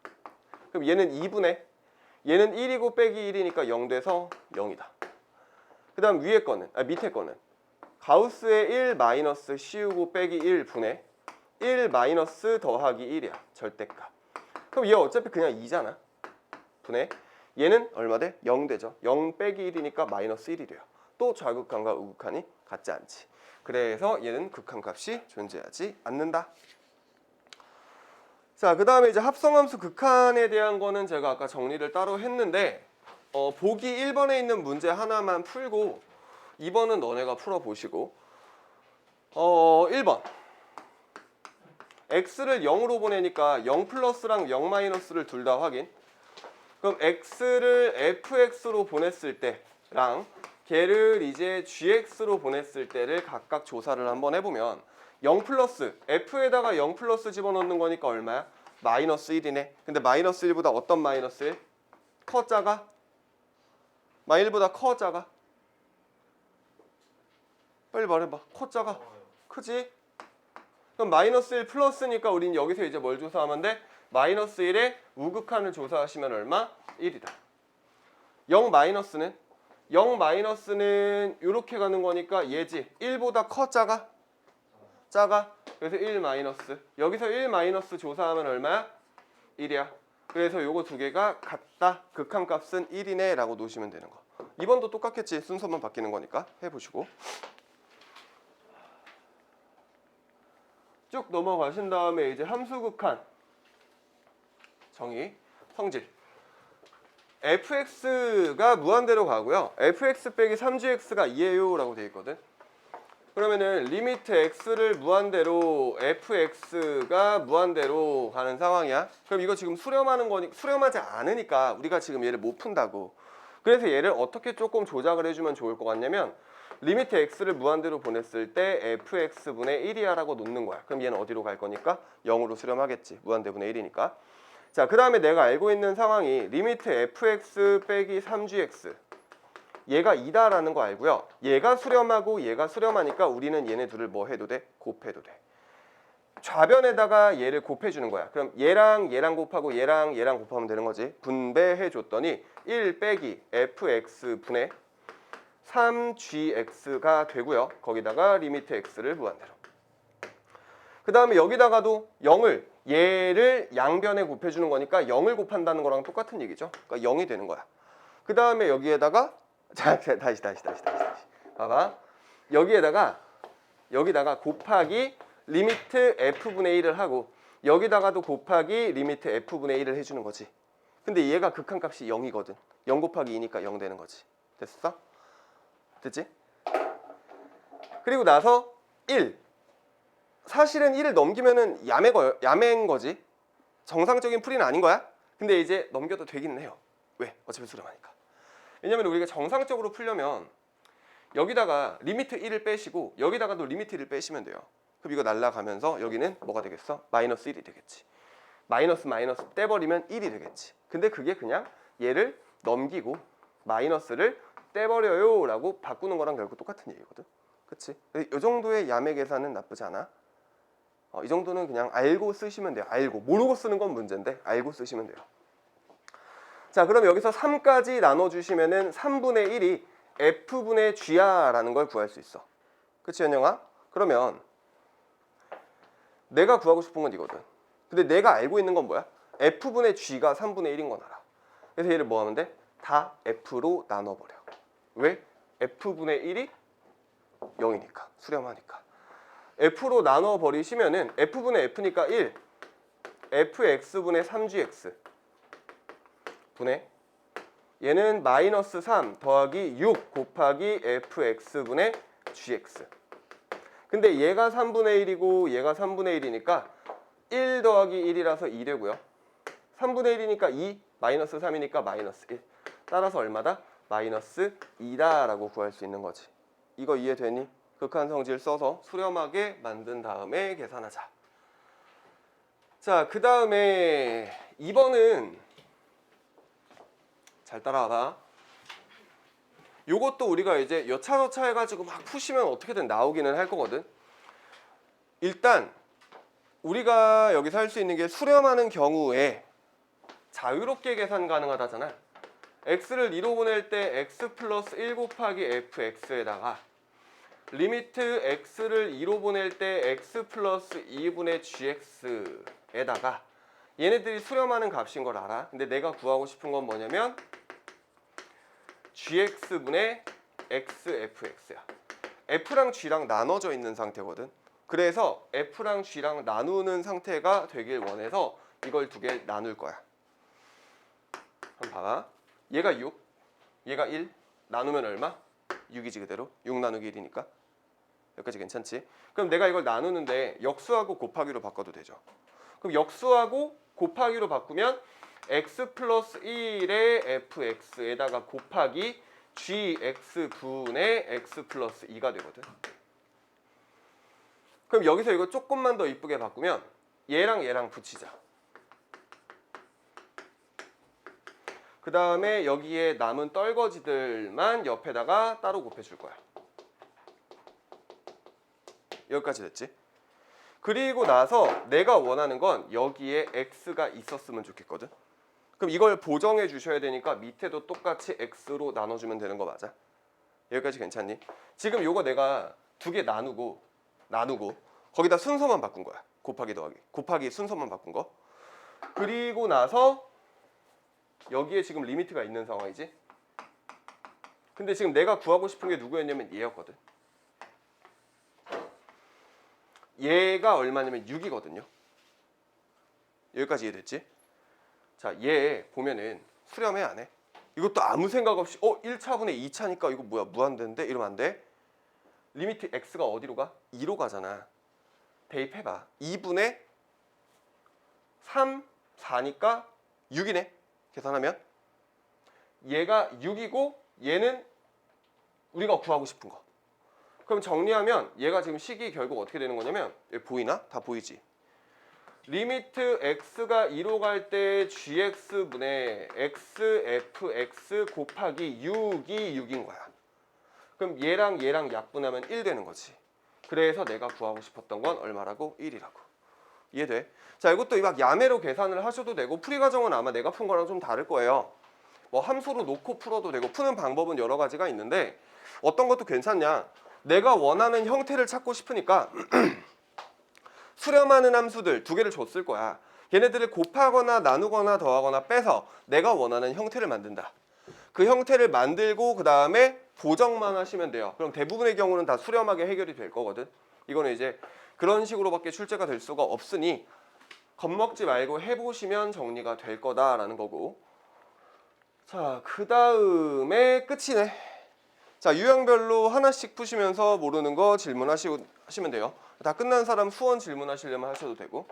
그럼 얘는 2분의, 얘는 1이고 빼기 1이니까 0 돼서 0이다. 그 다음 위에 거는, 밑에 거는 가우스의 1 마이너스 씌우고 빼기 1 분의 1 마이너스 더하기 1이야. 절대값. 그럼 얘 어차피 그냥 2잖아. 분의 얘는 얼마 돼? 0 되죠. 0 빼기 1이니까 마이너스 1이 돼요. 또 좌극한과 우극한이 같지 않지. 그래서 얘는 극한값이 존재하지 않는다. 자, 그 다음에 이제 합성함수 극한에 대한 거는 제가 아까 정리를 따로 했는데, 보기 1번에 있는 문제 하나만 풀고 2번은 너네가 풀어보시고, 1번 x를 0으로 보내니까 0 플러스랑 0 마이너스를 둘 다 확인. 그럼 x를 fx로 보냈을 때랑 걔를 이제 gx로 보냈을 때를 각각 조사를 한번 해보면 0 플러스, f에다가 0 플러스 집어넣는 거니까 얼마야? 마이너스 1이네. 근데 마이너스 1보다 어떤 마이너스 1? 커 작아? 마이너스보다 커 작아? 빨리 말해봐. 커 작아? 크지? 그럼 마이너스 1 플러스니까 우린 여기서 이제 뭘 조사하면 돼? 마이너스 1의 우극한을 조사하시면 얼마? 1이다. 0 마이너스는? 0 마이너스는 이렇게 가는 거니까 얘지. 1보다 커 작아? 작아. 그래서 1 마이너스. 여기서 1 마이너스 조사하면 얼마야? 1이야. 그래서 요거 두 개가 같다. 극한값은 1이네 라고 놓으시면 되는 거. 2번도 똑같겠지. 순서만 바뀌는 거니까 해보시고. 쭉 넘어가신 다음에 이제 함수극한 정의, 성질. fx가 무한대로 가고요. fx 빼기 3gx가 2예요 라고 되어 있거든. 그러면은 리미트 x를 무한대로 fx가 무한대로 가는 상황이야. 그럼 이거 지금 수렴하는 거니, 수렴하지 않으니까 우리가 지금 얘를 못 푼다고. 그래서 얘를 어떻게 조금 조작을 해주면 좋을 것 같냐면, 리미트 x를 무한대로 보냈을 때 fx분의 1이야 라고 놓는 거야. 그럼 얘는 어디로 갈 거니까? 0으로 수렴하겠지. 무한대분의 1이니까. 자, 그 다음에 내가 알고 있는 상황이 리미트 fx 빼기 3gx, 얘가 2다라는 거 알고요. 얘가 수렴하고 얘가 수렴하니까 우리는 얘네 둘을 뭐 해도 돼? 곱해도 돼. 좌변에다가 얘를 곱해주는 거야. 그럼 얘랑 얘랑 곱하고 얘랑 얘랑 곱하면 되는 거지. 분배해줬더니 1 빼기 fx분의 3gx가 되고요. 거기다가 리미트 x를 무한대로. 그 다음에 여기다가도 0을, 얘를 양변에 곱해주는 거니까 0을 곱한다는 거랑 똑같은 얘기죠. 그러니까 0이 되는 거야. 그 다음에 여기에다가, 자, 다시. 봐봐. 여기다가 곱하기 리미트 f분의 1을 하고, 여기다가도 곱하기 리미트 f분의 1을 해주는 거지. 근데 얘가 극한값이 0이거든. 0 곱하기 2니까 0 되는 거지. 됐어? 됐지? 그리고 나서 1. 사실은 1을 넘기면은 야매인 거지. 정상적인 풀이는 아닌 거야. 근데 이제 넘겨도 되기는 해요. 왜? 어차피 수렴하니까. 왜냐면 우리가 정상적으로 풀려면 여기다가 리미트 1을 빼시고 여기다가도 리미트 1을 빼시면 돼요. 그럼 이거 날라가면서 여기는 뭐가 되겠어? 마이너스 1이 되겠지. 마이너스 떼버리면 1이 되겠지. 근데 그게 그냥 얘를 넘기고 마이너스를 떼버려요 라고 바꾸는 거랑 결국 똑같은 얘기거든. 그치? 이 정도의 야매 계산은 나쁘지 않아. 이 정도는 그냥 알고 쓰시면 돼요. 알고. 모르고 쓰는 건 문제인데 알고 쓰시면 돼요. 자, 그럼 여기서 3까지 나눠주시면은 3분의 1이 f분의 g야라는 걸 구할 수 있어. 그치, 현영아? 그러면 내가 구하고 싶은 건 이거든. 근데 내가 알고 있는 건 뭐야? f분의 g가 3분의 1인 건 알아. 그래서 얘를 뭐 하면 돼? 다 f로 나눠버려. 왜? f분의 1이 0이니까. 수렴하니까. f로 나눠버리시면은 f분의 f니까 1, fx분의 3gx 분의 얘는 마이너스 3 더하기 6 곱하기 fx분의 gx. 근데 얘가 3분의 1이고 얘가 3분의 1이니까 1 더하기 1이라서 2 되고요. 3분의 1이니까 2, 마이너스 3이니까 마이너스 1. 따라서 얼마다? 마이너스 2다라고 구할 수 있는 거지. 이거 이해되니? 극한성질 써서 수렴하게 만든 다음에 계산하자. 자, 그 다음에 2번은 잘 따라와봐. 요것도 우리가 이제 여차저차 해가지고 막 푸시면 어떻게든 나오기는 할 거거든. 일단 우리가 여기서 할 수 있는 게 수렴하는 경우에 자유롭게 계산 가능하다잖아. x를 2로 보낼 때 x 플러스 1 곱하기 fx에다가 리미트 x를 2로 보낼 때 x 플러스 2분의 gx에다가 얘네들이 수렴하는 값인 걸 알아. 근데 내가 구하고 싶은 건 뭐냐면 gx분의 xfx야. f랑 g랑 나눠져 있는 상태거든. 그래서 f랑 g랑 나누는 상태가 되길 원해서 이걸 두 개 나눌 거야. 한번 봐봐. 얘가 6, 얘가 1. 나누면 얼마? 6이지 그대로. 6 나누기 1이니까. 여기까지 괜찮지? 그럼 내가 이걸 나누는데 역수하고 곱하기로 바꿔도 되죠. 그럼 역수하고 곱하기로 바꾸면 x 플러스 1의 fx에다가 곱하기 gx분의 x 플러스 2가 되거든. 그럼 여기서 이거 조금만 더 이쁘게 바꾸면 얘랑 얘랑 붙이자. 그 다음에 여기에 남은 떨거지들만 옆에다가 따로 곱해줄 거야. 여기까지 됐지? 그리고 나서 내가 원하는 건 여기에 x가 있었으면 좋겠거든. 그럼 이걸 보정해 주셔야 되니까 밑에도 똑같이 x로 나눠주면 되는 거 맞아? 여기까지 괜찮니? 지금 요거 내가 두 개 나누고 거기다 순서만 바꾼 거야. 곱하기 더하기. 곱하기 순서만 바꾼 거. 그리고 나서 여기에 지금 리미트가 있는 상황이지. 근데 지금 내가 구하고 싶은 게 누구였냐면 얘였거든. 얘가 얼마냐면 6이거든요. 여기까지 이해됐지? 자, 얘 보면은 수렴해 안 해? 이것도 아무 생각 없이 1차분의 2차니까 이거 뭐야 무한대인데? 이러면 안 돼. 리미트 x가 어디로 가? 2로 가잖아. 대입해봐. 2분의 3, 4니까 6이네. 계산하면 얘가 6이고 얘는 우리가 구하고 싶은 거. 그럼 정리하면 얘가 지금 식이 결국 어떻게 되는 거냐면 여기 보이나? 다 보이지? 리미트 x가 2로 갈 때 gx분의 xfx 곱하기 6이 6인 거야. 그럼 얘랑 얘랑 약분하면 1 되는 거지. 그래서 내가 구하고 싶었던 건 얼마라고? 1이라고. 이해돼? 자, 이것도 막 야매로 계산을 하셔도 되고 풀이 과정은 아마 내가 푼 거랑 좀 다를 거예요. 뭐 함수로 놓고 풀어도 되고 푸는 방법은 여러 가지가 있는데 어떤 것도 괜찮냐? 내가 원하는 형태를 찾고 싶으니까 수렴하는 함수들 두 개를 줬을 거야. 얘네들을 곱하거나 나누거나 더하거나 빼서 내가 원하는 형태를 만든다. 그 형태를 만들고 그 다음에 보정만 하시면 돼요. 그럼 대부분의 경우는 다 수렴하게 해결이 될 거거든. 이거는 이제 그런 식으로밖에 출제가 될 수가 없으니 겁먹지 말고 해보시면 정리가 될 거다라는 거고. 자, 그 다음에 끝이네. 자, 유형별로 하나씩 푸시면서 모르는 거 질문하시면 돼요. 다 끝난 사람 수원 질문하시려면 하셔도 되고.